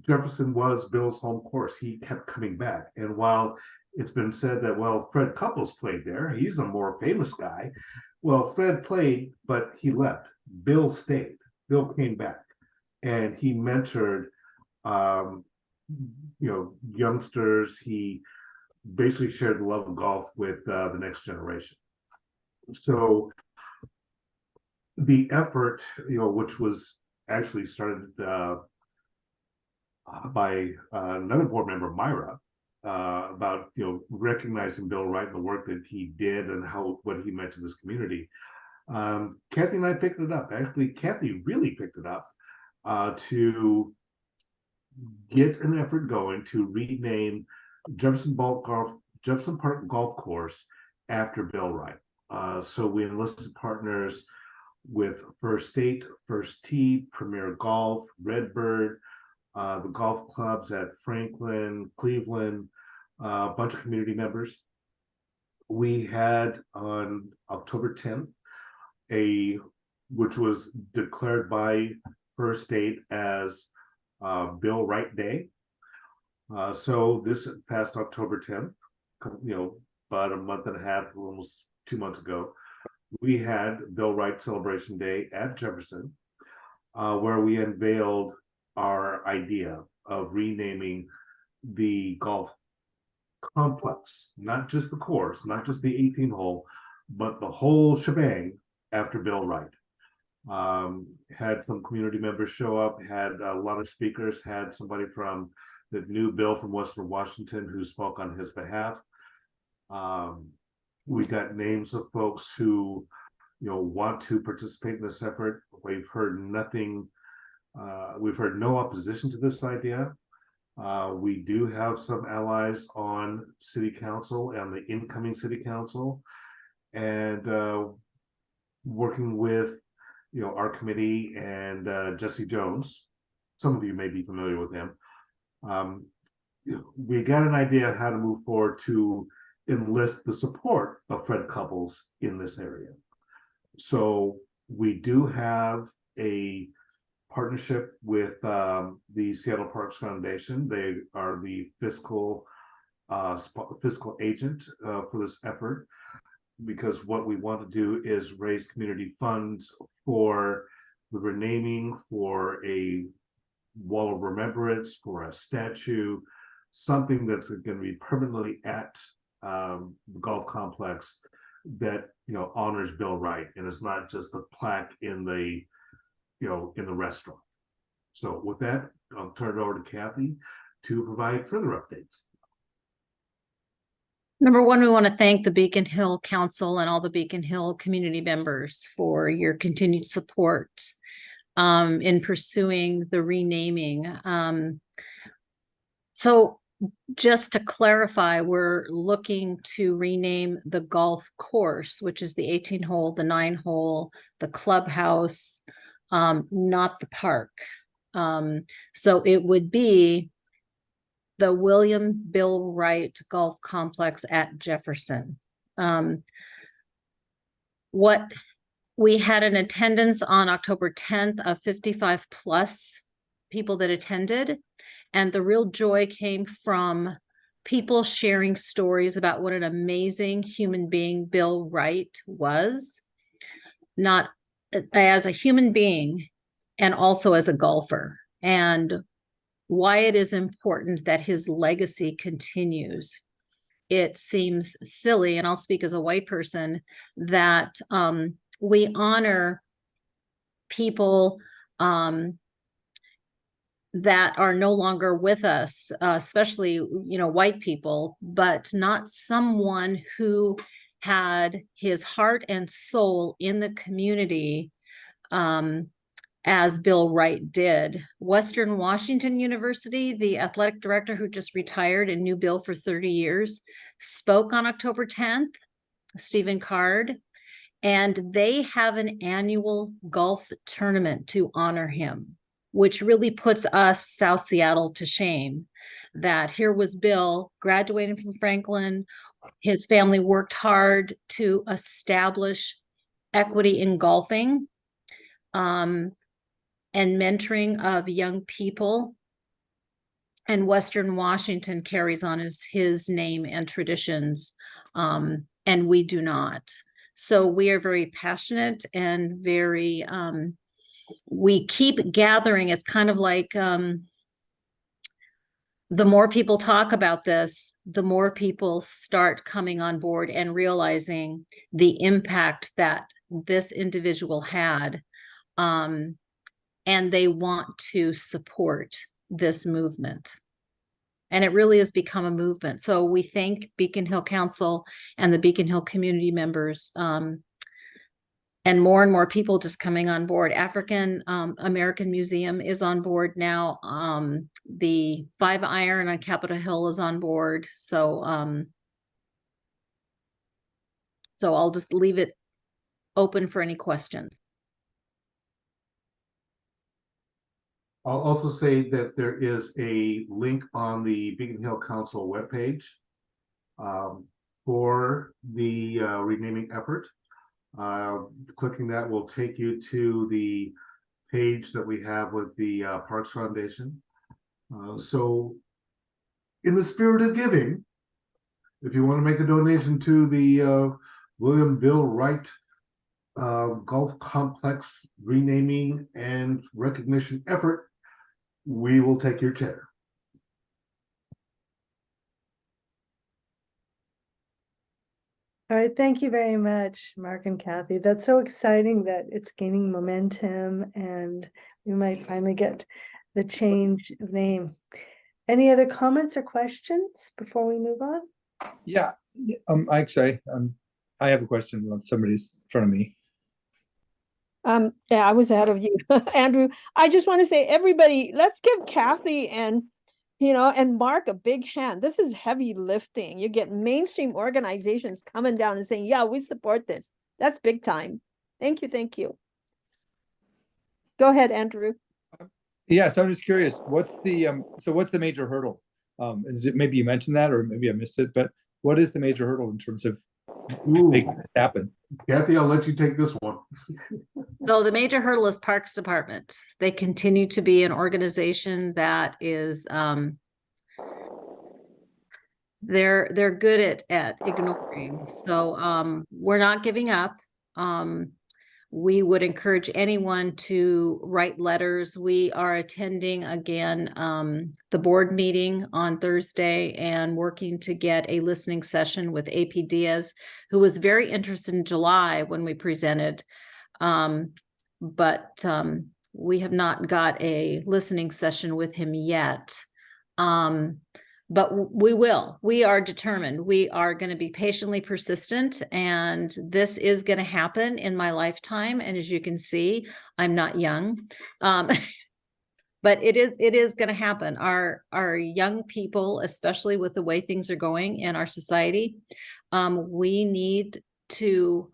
Jefferson was Bill's home course. He kept coming back, and while it's been said that, well, Fred Couples played there, he's a more famous guy. Well, Fred played, but he left. Bill stayed. Bill came back, and he mentored youngsters. He basically shared the love of golf with the next generation. So the effort, which was actually started by another board member, Myra, about recognizing Bill Wright and the work that he did and what he meant to this community. Kathy and I picked it up. Actually, Kathy really picked it up to get an effort going to rename Jefferson Park Golf Course after Bill Wright. So we enlisted partners with First State, First Tee, Premier Golf, Redbird, the golf clubs at Franklin, Cleveland, a bunch of community members. We had on October 10th, which was declared by First State as Bill Wright Day. So this past October 10th, about a month and a half, almost 2 months ago, we had Bill Wright Celebration Day at Jefferson, where we unveiled our idea of renaming the golf complex, not just the course, not just the 18 hole, but the whole shebang after Bill Wright. Had some community members show up, had a lot of speakers, had somebody from that knew Bill from Western Washington who spoke on his behalf. We got names of folks who want to participate in this effort. We've heard nothing. We've heard no opposition to this idea. We do have some allies on city council and the incoming city council, and working with our committee and Jesse Jones. Some of you may be familiar with him. We got an idea of how to move forward to enlist the support of Fred Couples in this area. So we do have a partnership with the Seattle Parks Foundation. They are the fiscal agent for this effort, because what we want to do is raise community funds for the renaming, for a wall of remembrance, for a statue, something that's going to be permanently at the golf complex that honors Bill Wright, and it's not just a plaque in the in the restaurant. So with that, I'll turn it over to Kathy to provide further updates. Number one, we want to thank the Beacon Hill Council and all the Beacon Hill community members for your continued support in pursuing the renaming. So just to clarify, we're looking to rename the golf course, which is the 18 hole, the 9 hole, the clubhouse, not the park. So it would be the William Bill Wright Golf Complex at Jefferson. What we had an attendance on October 10th of 55 plus people that attended, and the real joy came from people sharing stories about what an amazing human being Bill Wright was, not as a human being and also as a golfer, and why it is important that his legacy continues. It seems silly, and I'll speak as a white person, that we honor people that are no longer with us, especially, white people, but not someone who had his heart and soul in the community as Bill Wright did. Western Washington University, the athletic director who just retired and knew Bill for 30 years, spoke on October 10th, Stephen Card, And they have an annual golf tournament to honor him, which really puts us, South Seattle, to shame. That here was Bill graduating from Franklin. His family worked hard to establish equity in golfing, and mentoring of young people. And Western Washington carries on his name and traditions, and we do not. So we are very passionate and very, we keep gathering. It's kind of like, the more people talk about this, the more people start coming on board and realizing the impact that this individual had. And they want to support this movement. And it really has become a movement. So we thank Beacon Hill Council and the Beacon Hill community members, and more people just coming on board. African American Museum is on board now. The 5 Iron on Capitol Hill is on board. So I'll just leave it open for any questions. I'll also say that there is a link on the Beacon Hill Council webpage for the renaming effort. Clicking that will take you to the page that we have with the Parks Foundation. So in the spirit of giving, if you want to make a donation to the William Bill Wright Golf Complex renaming and recognition effort, we will take your check. All right, thank you very much, Mark and Kathy. That's so exciting that it's gaining momentum and we might finally get the change of name. Any other comments or questions before we move on? Yeah, actually, I have a question on somebody's in front of me. Yeah, I was ahead of you, Andrew. I just want to say, everybody, let's give Kathy and Mark a big hand. This is heavy lifting. You get mainstream organizations coming down and saying, yeah, we support this. That's big time. Thank you. Thank you. Go ahead, Andrew. Yeah, so I'm just curious, what's the major hurdle? Maybe you mentioned that, or maybe I missed it, but what is the major hurdle in terms of making this happen? Kathy, I'll let you take this one. So the major hurdle is Parks Department. They continue to be an organization that is, they're good at ignoring. So we're not giving up. We would encourage anyone to write letters. We are attending again the board meeting on Thursday and working to get a listening session with AP Diaz, who was very interested in July when we presented. But we have not got a listening session with him yet. But we will. We are determined. We are going to be patiently persistent, and this is going to happen in my lifetime. And as you can see, I'm not young, but it is going to happen. Our young people, especially with the way things are going in our society, we need to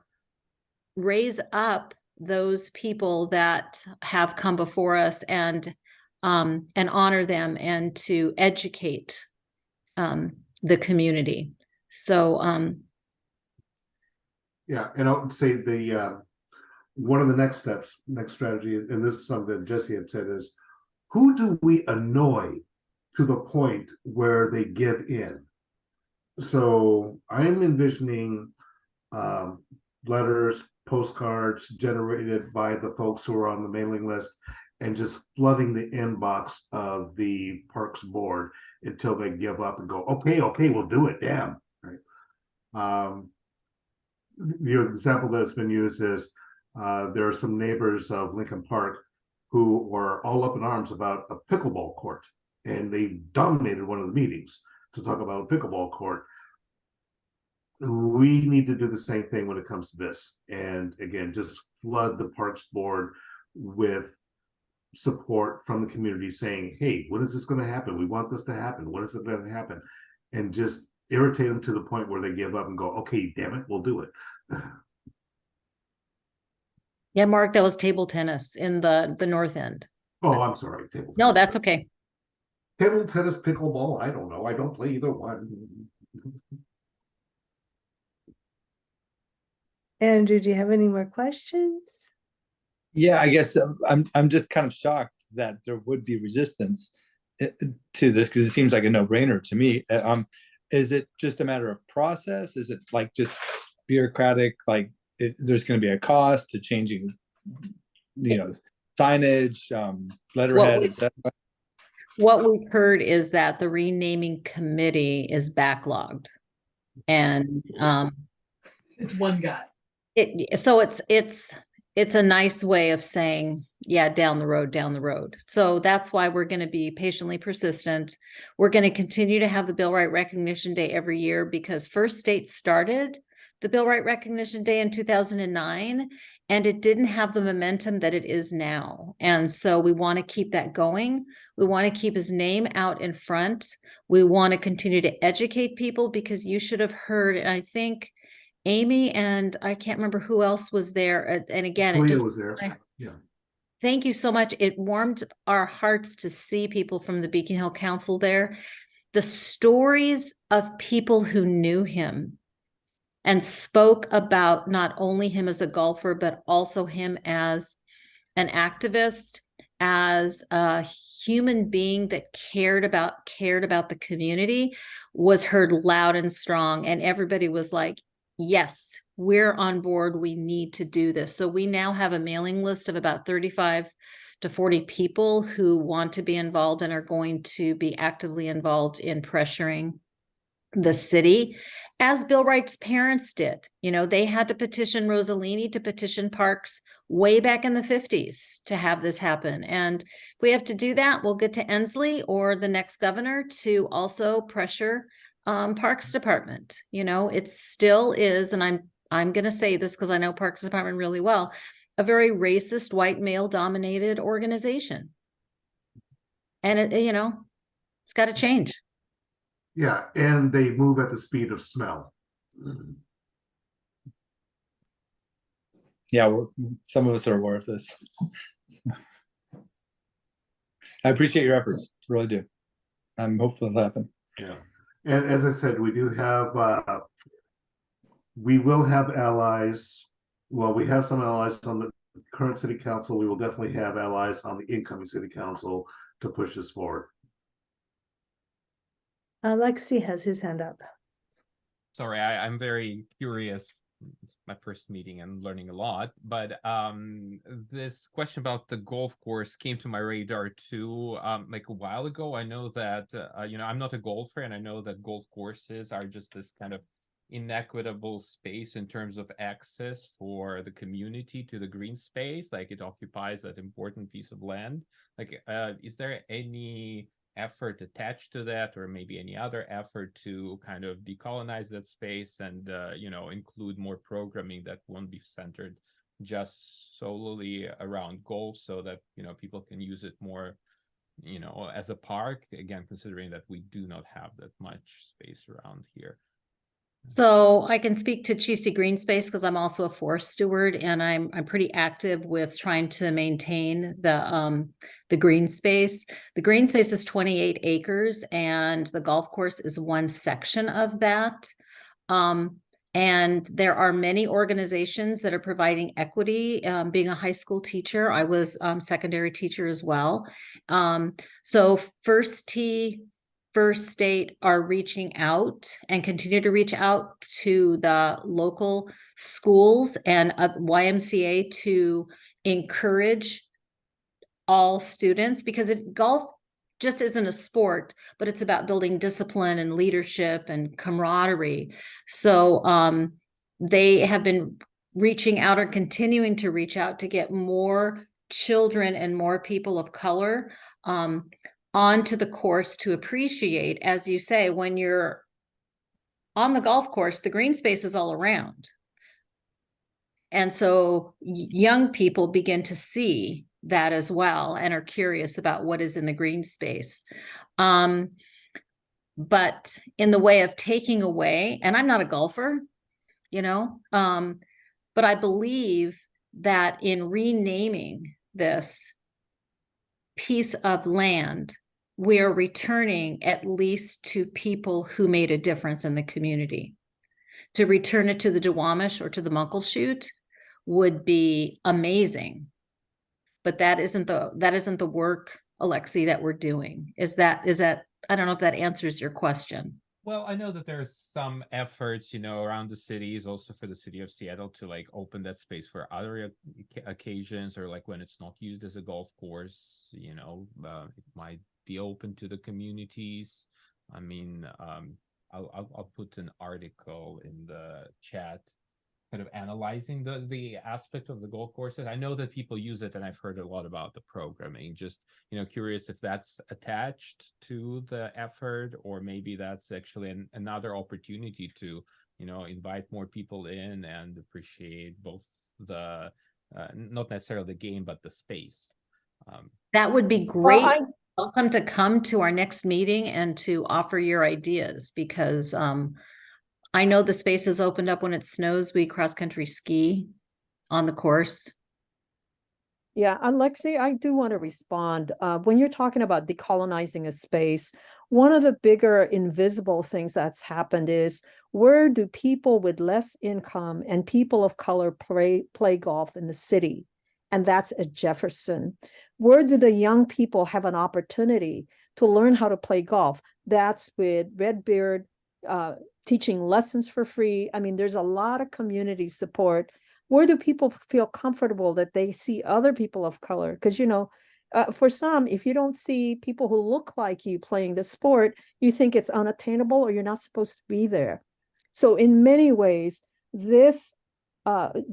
raise up those people that have come before us and honor them and to educate the community. So yeah, and I would say the one of the next steps, next strategy, and this is something that Jesse had said, is who do we annoy to the point where they give in? So I'm envisioning letters, postcards generated by the folks who are on the mailing list and just flooding the inbox of the Parks Board until they give up and go, okay, we'll do it, damn. Right. The example that's been used is there are some neighbors of Lincoln Park who were all up in arms about a pickleball court, and they dominated one of the meetings to talk about a pickleball court. We need to do the same thing when it comes to this. And again, just flood the Parks Board with support from the community saying, hey, when is this going to happen? We want this to happen. When is it going to happen? And just irritate them to the point where they give up and go, okay, damn it, we'll do it. Yeah, Mark, that was table tennis in the north end. Oh, I'm sorry. Table No, tennis. that's okay. Table tennis, pickleball, I don't know. I don't play either one. Andrew, do you have any more questions? Yeah, I guess I'm just kind of shocked that there would be resistance to this because it seems like a no-brainer to me. Is it just a matter of process? Is it like just bureaucratic? Like there's going to be a cost to changing, signage, letterhead, etc. What we've heard is that the renaming committee is backlogged. And It's one guy. it's a nice way of saying, yeah, down the road. So that's why we're going to be patiently persistent. We're going to continue to have the Bill Wright Recognition Day every year because First State started the Bill Wright Recognition Day in 2009, and it didn't have the momentum that it is now. And so we want to keep that going. We want to keep his name out in front. We want to continue to educate people because you should have heard, and I think Amy and I can't remember who else was there. And again, it Leah just was there. Yeah. thank you so much. It warmed our hearts to see people from the Beacon Hill Council there. The stories of people who knew him and spoke about not only him as a golfer, but also him as an activist, as a human being that cared about the community, was heard loud and strong. And everybody was like, yes, we're on board. We need to do this. So we now have a mailing list of about 35 to 40 people who want to be involved and are going to be actively involved in pressuring the city, as Bill Wright's parents did. They had to petition Rossellini to petition Parks way back in the 50s to have this happen. And if we have to do that, we'll get to Ensley or the next governor to also pressure Parks Department. It still is, and I'm going to say this because I know Parks Department really well, a very racist, white male dominated organization. And it's got to change. Yeah, and they move at the speed of smell. Yeah, some of us are worthless. I appreciate your efforts, really do. I'm hopeful it'll happen. Yeah, and as I said, we do have, we will have allies. Well, we have some allies on the current city council. We will definitely have allies on the incoming city council to push this forward. Alexi has his hand up. Sorry, I'm very curious. It's my first meeting and learning a lot, but this question about the golf course came to my radar too, like a while ago. I know that, I'm not a golfer, and I know that golf courses are just this kind of inequitable space in terms of access for the community to the green space. Like it occupies that important piece of land. Like, is there any effort attached to that, or maybe any other effort to kind of decolonize that space and include more programming that won't be centered just solely around golf, so that people can use it more as a park, again considering that we do not have that much space around here? So I can speak to Cheesty Green Space because I'm also a forest steward, and I'm pretty active with trying to maintain the green space. The green space is 28 acres, and the golf course is one section of that. And there are many organizations that are providing equity. Being a high school teacher, I was secondary teacher as well. So First Tee, First State are reaching out and continue to reach out to the local schools and YMCA to encourage all students, because golf just isn't a sport, but it's about building discipline and leadership and camaraderie. So they have been reaching out or continuing to reach out to get more children and more people of color onto the course to appreciate, as you say, when you're on the golf course, the green space is all around. And so young people begin to see that as well and are curious about what is in the green space. But in the way of taking away, and I'm not a golfer, but I believe that in renaming this piece of land, we're returning at least to people who made a difference in the community. To return it to the Duwamish or to the Muckleshoot would be amazing. But that isn't the work, Alexi, that we're doing. Is that, I don't know if that answers your question. Well, I know that there's some efforts, around the cities, also for the city of Seattle, to like open that space for other occasions, or like when it's not used as a golf course, it might be open to the communities. I mean, I'll put an article in the chat, kind of analyzing the aspect of the golf courses. I know that people use it, and I've heard a lot about the programming. Just curious if that's attached to the effort, or maybe that's actually another opportunity to invite more people in and appreciate both the not necessarily the game, but the space. That would be great. Well, Welcome to come to our next meeting and to offer your ideas, because I know the space is opened up when it snows. We cross-country ski on the course. Yeah, Alexi, I do want to respond. When you're talking about decolonizing a space, one of the bigger invisible things that's happened is, where do people with less income and people of color play golf in the city? And that's at Jefferson. Where do the young people have an opportunity to learn how to play golf? That's with Redbeard teaching lessons for free. I mean, there's a lot of community support. Where do people feel comfortable that they see other people of color? Because, for some, if you don't see people who look like you playing the sport, you think it's unattainable or you're not supposed to be there. So in many ways, this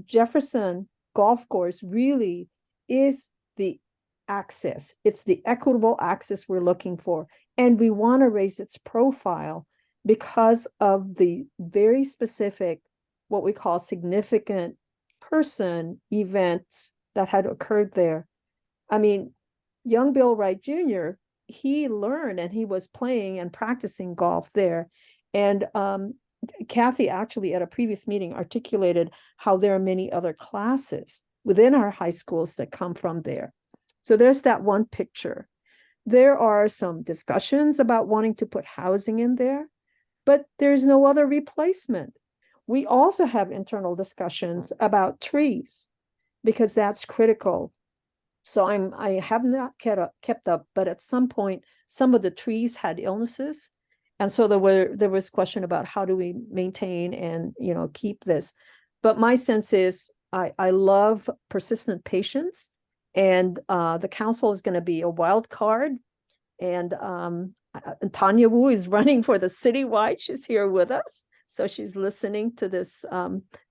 Jefferson golf course really is the access. It's the equitable access we're looking for. And we want to raise its profile because of the very specific, what we call significant person events that had occurred there. I mean, young Bill Wright Jr., he learned and he was playing and practicing golf there. And Kathy actually at a previous meeting articulated how there are many other classes within our high schools that come from there. So there's that one picture. There are some discussions about wanting to put housing in there, but there's no other replacement. We also have internal discussions about trees, because that's critical. So I have not kept up, but at some point, some of the trees had illnesses. And so there was question about how do we maintain and keep this. But my sense is I love persistent patience, and the council is going to be a wild card. And Tanya Wu is running for the citywide. She's here with us, so she's listening to this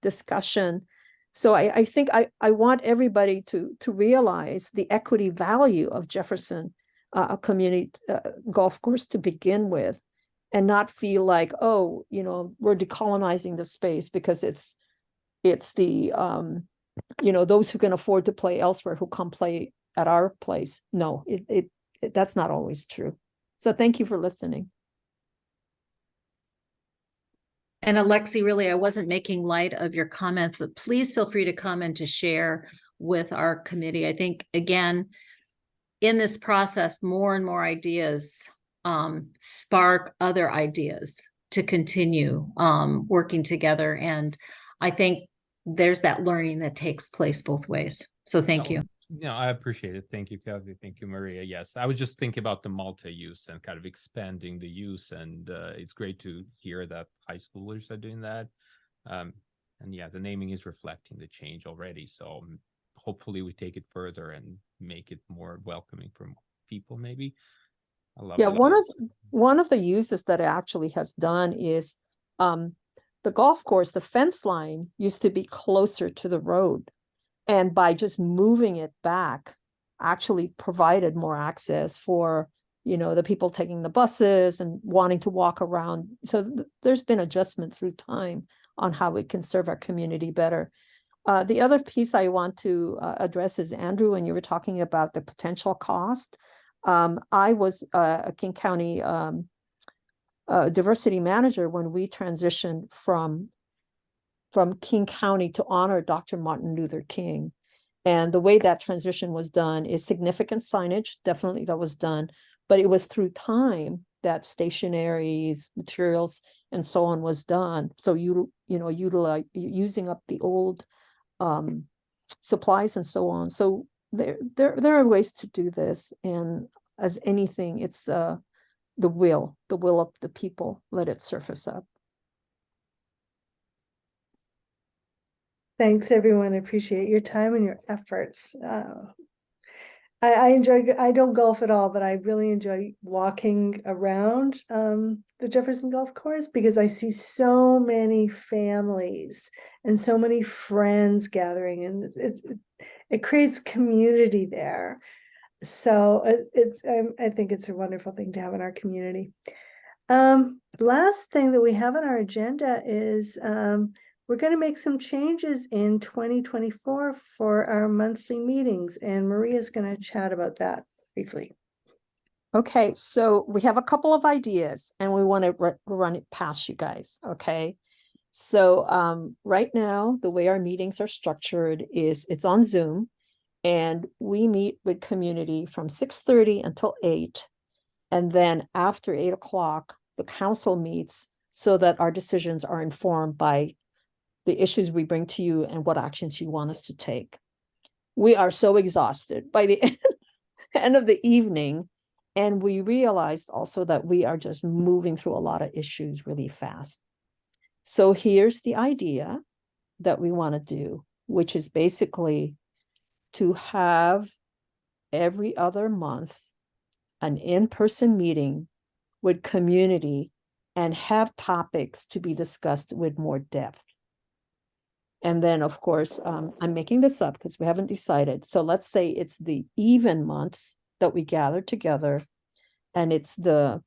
discussion. So I think I want everybody to realize the equity value of Jefferson Community Golf Course to begin with, and not feel like, oh, we're decolonizing the space because it's the those who can afford to play elsewhere who come play at our place. No, that's not always true. So thank you for listening. And Alexi, really, I wasn't making light of your comments, but please feel free to come and to share with our committee. I think, again, in this process, more and more ideas spark other ideas to continue working together. And I think there's that learning that takes place both ways. So thank you. I appreciate it. Thank you, Kathy. Thank you, Maria. Yes, I was just thinking about the multi-use and kind of expanding the use, and it's great to hear that high schoolers are doing that. And yeah, the naming is reflecting the change already. So hopefully we take it further and make it more welcoming for people. Maybe. I love Yeah, that. one of the uses that it actually has done is the golf course. The fence line used to be closer to the road. And by just moving it back, actually provided more access for, the people taking the buses and wanting to walk around. So there's been adjustment through time on how we can serve our community better. The other piece I want to address is, Andrew, when you were talking about the potential cost. I was a King County diversity manager when we transitioned from from King County to honor Dr. Martin Luther King. And the way that transition was done is significant signage, definitely that was done, but it was through time that stationaries, materials, and so on was done. So utilize using up the old supplies and so on. So there are ways to do this, and as anything, it's the will of the people, let it surface up. Thanks, everyone. I appreciate your time and your efforts. I don't golf at all, but I really enjoy walking around the Jefferson Golf Course because I see so many families and so many friends gathering, and it creates community there. So I think it's a wonderful thing to have in our community. Last thing that we have on our agenda is we're going to make some changes in 2024 for our monthly meetings, and Maria's going to chat about that briefly. Okay, so we have a couple of ideas and we want to run it past you guys, okay? So right now, the way our meetings are structured is it's on Zoom, and we meet with community from 6:30 until 8. And then after 8 o'clock, the council meets so that our decisions are informed by the issues we bring to you and what actions you want us to take. We are so exhausted by the end of the evening, and we realized also that we are just moving through a lot of issues really fast. So here's the idea that we want to do, which is basically to have every other month an in-person meeting with community and have topics to be discussed with more depth. And then, of course, I'm making this up because we haven't decided. So let's say it's the even months that we gather together, and it's the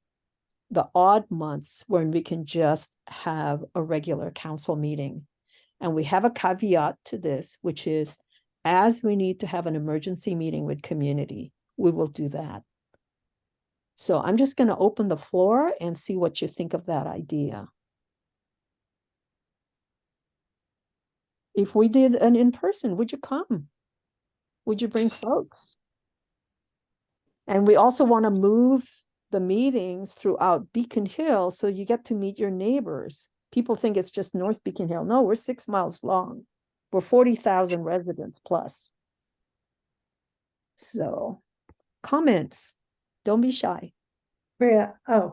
odd months when we can just have a regular council meeting. And we have a caveat to this, which is as we need to have an emergency meeting with community, we will do that. So I'm just going to open the floor and see what you think of that idea. If we did an in-person, would you come? Would you bring folks? And we also want to move the meetings throughout Beacon Hill so you get to meet your neighbors. People think it's just North Beacon Hill. No, we're 6 miles long. We're 40,000 residents plus. So, comments. Don't be shy. Maria, I'm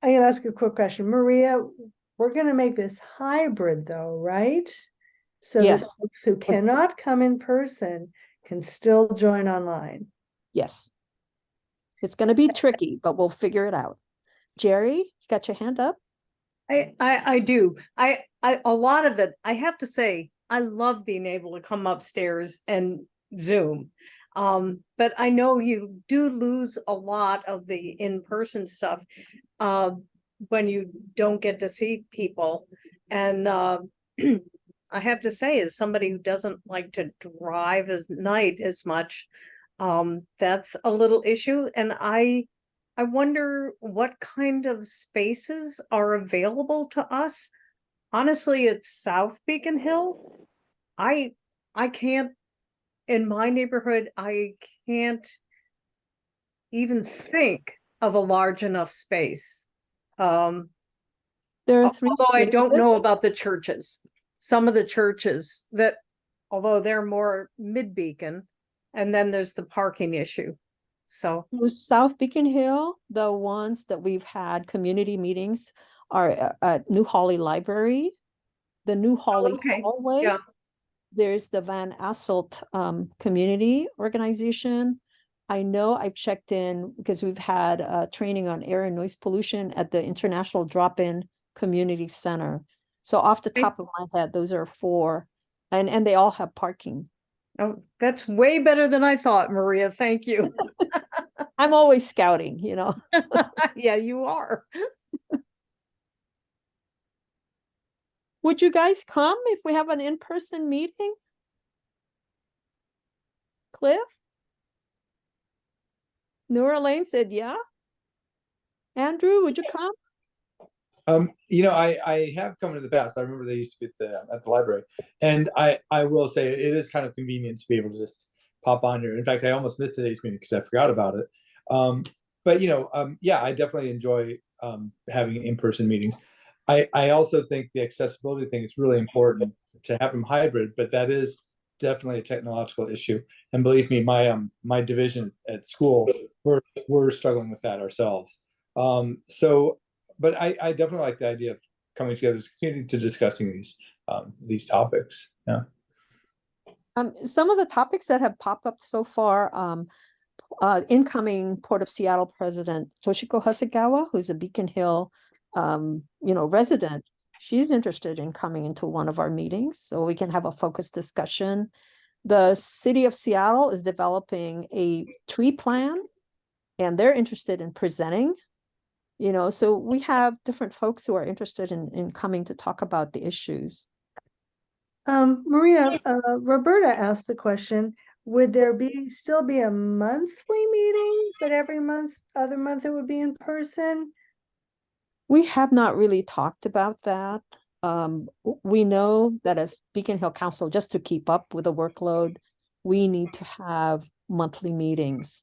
going to ask a quick question. Maria, we're going to make this hybrid though, right? So Yeah. that folks who cannot come in person can still join online. Yes. It's going to be tricky, but we'll figure it out. Jerry, you got your hand up? I do. I a lot of it, I have to say, I love being able to come upstairs and Zoom. But I know you do lose a lot of the in-person stuff when you don't get to see people. And I have to say, as somebody who doesn't like to drive at night as much, that's a little issue. And I wonder what kind of spaces are available to us. Honestly, it's South Beacon Hill. I can't, in my neighborhood, I can't even think of a large enough space. There are 3 although I don't know spaces. about the churches. Some of the churches that, although they're more mid-Beacon, and then there's the parking issue. So South Beacon Hill, the ones that we've had community meetings are at New Holly Library, the New Holly Hallway. Yeah. There's the Van Asselt Community Organization. I know I've checked in because we've had training on air and noise pollution at the International Drop-In Community Center. So off the top of my head, those are 4, and they all have parking. Oh, that's way better than I thought, Maria. Thank you. I'm always scouting, you know. Yeah, you are. Would you guys come if we have an in-person meeting? Cliff? Nora Lane said, yeah. Andrew, would you come? You know, I have come in the past. I remember they used to be at the library, and I will say it is kind of convenient to be able to just pop on here. In fact, I almost missed today's meeting because I forgot about it. But you know, yeah, I definitely enjoy having in-person meetings. I also think the accessibility thing is really important to have them hybrid, but that is definitely a technological issue. And believe me, my division at school, we're struggling with that ourselves. So, but I definitely like the idea of coming together as a community to discussing these topics. Yeah. Some of the topics that have popped up so far, incoming Port of Seattle President Toshiko Hasegawa, who's a Beacon Hill, resident. She's interested in coming into one of our meetings so we can have a focused discussion. The city of Seattle is developing a tree plan and they're interested in presenting, so we have different folks who are interested in coming to talk about the issues. Maria, Roberta asked the question, would there still be a monthly meeting, but other month it would be in person? We have not really talked about that. We know that as Beacon Hill Council, just to keep up with the workload, we need to have monthly meetings.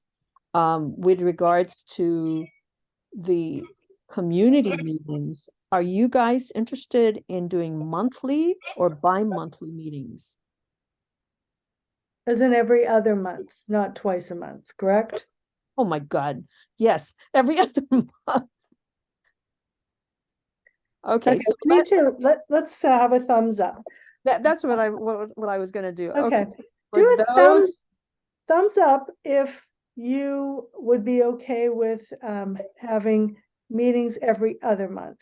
With regards to the community meetings, are you guys interested in doing monthly or bi-monthly meetings? As in every other month, not twice a month, correct? Oh my God, yes, every other month. Okay, so me too. Let's have a thumbs up. That's what I was gonna do. Okay. For Do a those, thumbs up if you would be okay with having meetings every other month.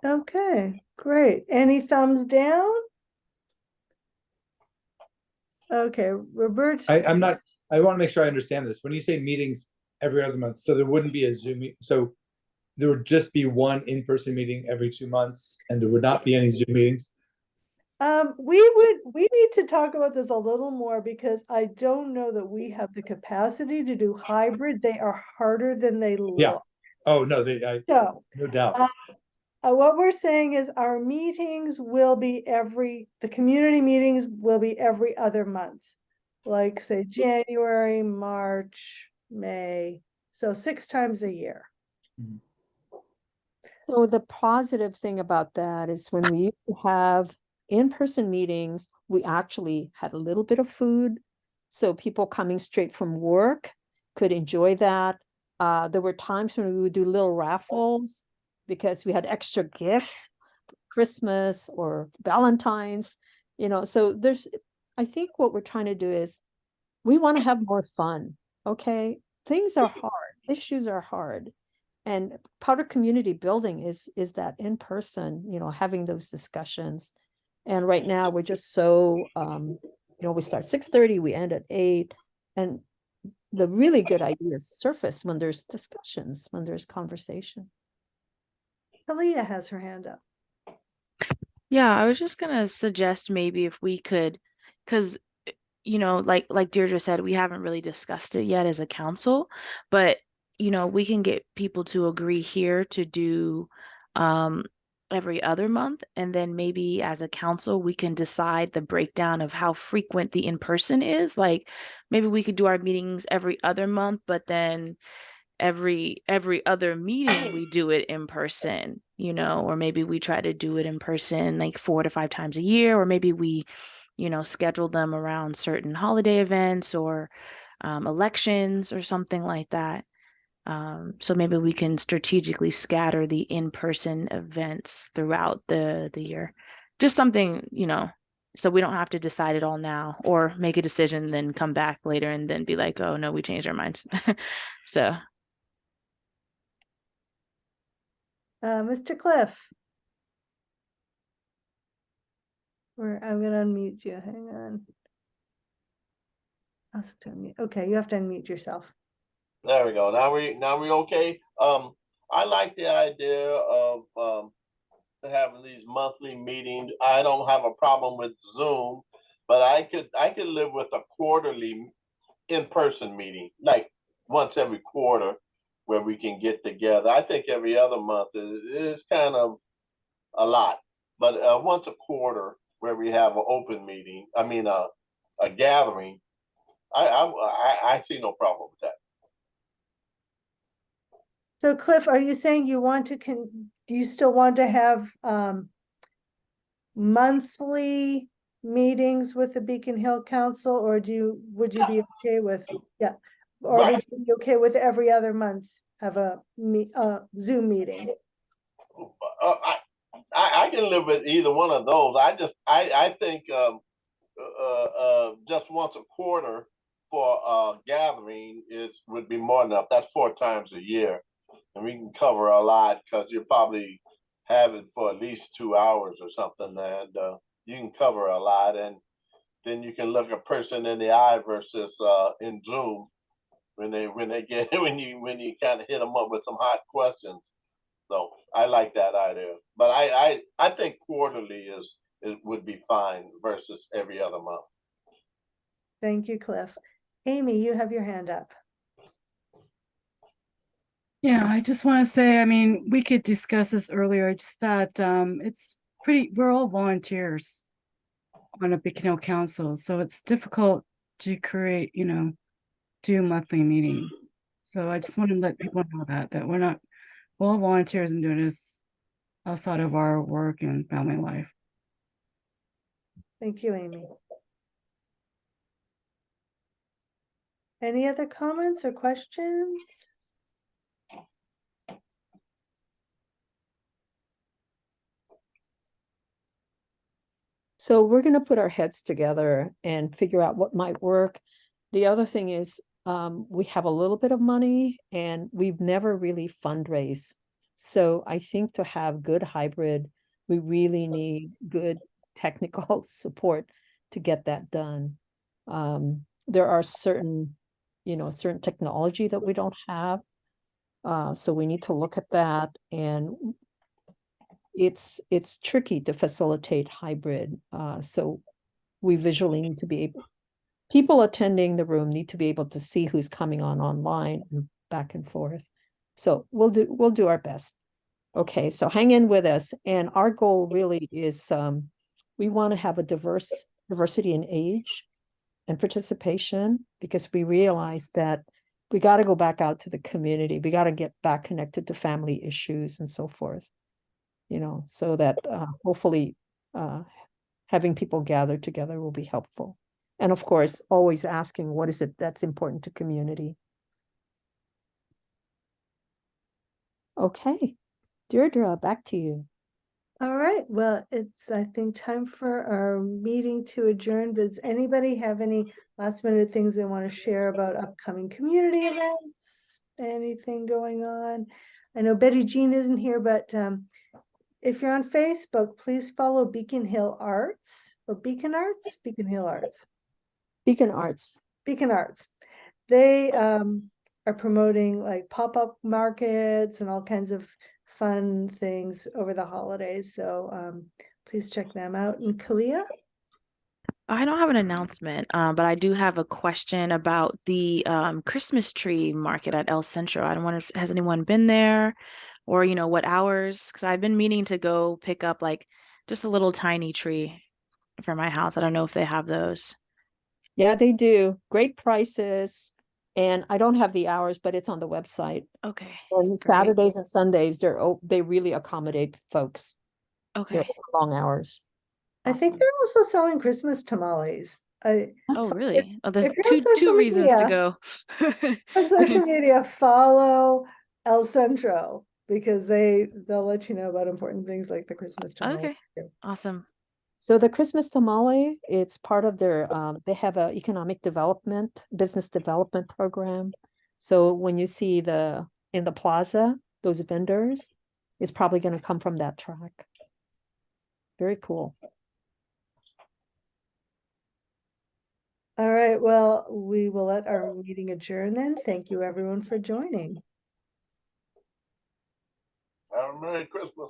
Okay, great. Any thumbs down? Okay, Robert. I want to make sure I understand this. When you say meetings every other month, so there wouldn't be a Zoom, so there would just be one in-person meeting every 2 months and there would not be any Zoom meetings? We need to talk about this a little more because I don't know that we have the capacity to do hybrid. They are harder than they look. Yeah. Oh, no, no doubt. What we're saying is our meetings will be the community meetings will be every other month. Like say January, March, May. So 6 times a year. so the positive thing about that is when we used to have in-person meetings, we actually had a little bit of food. So people coming straight from work could enjoy that. There were times when we would do little raffles because we had extra gifts, Christmas or Valentine's, so I think what we're trying to do is we want to have more fun. Okay. Things are hard. Issues are hard. And part of community building is that in person, having those discussions. And right now we're just so, we start 6:30, we end at 8. And the really good ideas surface when there's discussions, when there's conversation. Aaliyah has her hand up. Yeah, I was just gonna suggest maybe if we could, because like Deirdre said, we haven't really discussed it yet as a council, but we can get people to agree here to do every other month, and then maybe as a council we can decide the breakdown of how frequent the in-person is. Like maybe we could do our meetings every other month, but then every other meeting we do it in person, or maybe we try to do it in person like 4 to 5 times a year, or maybe we schedule them around certain holiday events or elections or something like that. So maybe we can strategically scatter the in-person events throughout the year. Just something, so we don't have to decide it all now or make a decision, then come back later and then be like, oh no, we changed our minds. So. Mr. Cliff. I'm gonna unmute you. Hang on. Okay, you have to unmute yourself. There we go. Now we okay. I like the idea of having these monthly meetings. I don't have a problem with Zoom, but I could live with a quarterly in-person meeting, like once every quarter. where we can get together. I think every other month is kind of a lot, but once a quarter where we have an open meeting, I mean a gathering, I see no problem with that. So Cliff, are you saying you want to do you still want to have monthly meetings with the Beacon Hill Council, or would you be okay with, yeah, or would you be okay with every other month have a Zoom meeting? I can live with either one of those. I think just once a quarter for a gathering would be more enough. That's 4 times a year, and we can cover a lot because you probably have it for at least 2 hours or something, and you can cover a lot, and then you can look a person in the eye versus in Zoom when they get when you kind of hit them up with some hot questions. So I like that idea, but I think quarterly would be fine versus every other month. Thank you, Cliff. Amy, you have your hand up. Yeah, I just want to say, I mean, we could discuss this earlier, just that we're all volunteers on a Beacon Hill Council, so it's difficult to create, do a monthly meeting. So I just want to let people know that we're all volunteers and doing this outside of our work and family life. Thank you, Amy. Any other comments or questions? So we're going to put our heads together and figure out what might work. The other thing is we have a little bit of money and we've never really fundraised. So I think to have good hybrid, we really need good technical support to get that done. There are certain technology that we don't have. So we need to look at that, and it's tricky to facilitate hybrid. So we visually need to be able, people attending the room need to be able to see who's coming on online and back and forth. So we'll do our best. Okay, so hang in with us. And our goal really is we want to have a diversity in age and participation, because we realize that we got to go back out to the community. We got to get back connected to family issues and so forth, so that hopefully having people gather together will be helpful. And of course, always asking, what is it that's important to community? Okay, Deirdre, back to you. All right, well, it's, I think, time for our meeting to adjourn. Does anybody have any last minute things they want to share about upcoming community events? Anything going on? I know Betty Jean isn't here, but if you're on Facebook, please follow Beacon Hill Arts or Beacon Arts, Beacon Hill Arts. Beacon Arts. Beacon Arts. They are promoting like pop-up markets and all kinds of fun things over the holidays. So please check them out. And Kalia? I don't have an announcement, but I do have a question about the Christmas tree market at El Centro. I don't wonder if has anyone been there, or what hours? Because I've been meaning to go pick up like just a little tiny tree for my house. I don't know if they have those. Yeah, they do. Great prices. And I don't have the hours, but it's on the website. Okay. On great. Saturdays and Sundays, they really accommodate folks. Okay. They're long hours. I think they're also selling Christmas tamales. Oh, really? Oh, there's if you're on two social reasons to media- go. On social media, follow El Centro, because they'll let you know about important things like the Christmas tamale. Okay. Awesome. So the Christmas tamale, it's part of their, they have a business development program. So when you see in the plaza, those vendors, it's probably going to come from that track. Very cool. All right, well, we will let our meeting adjourn then. Thank you everyone for joining. Have a Merry Christmas.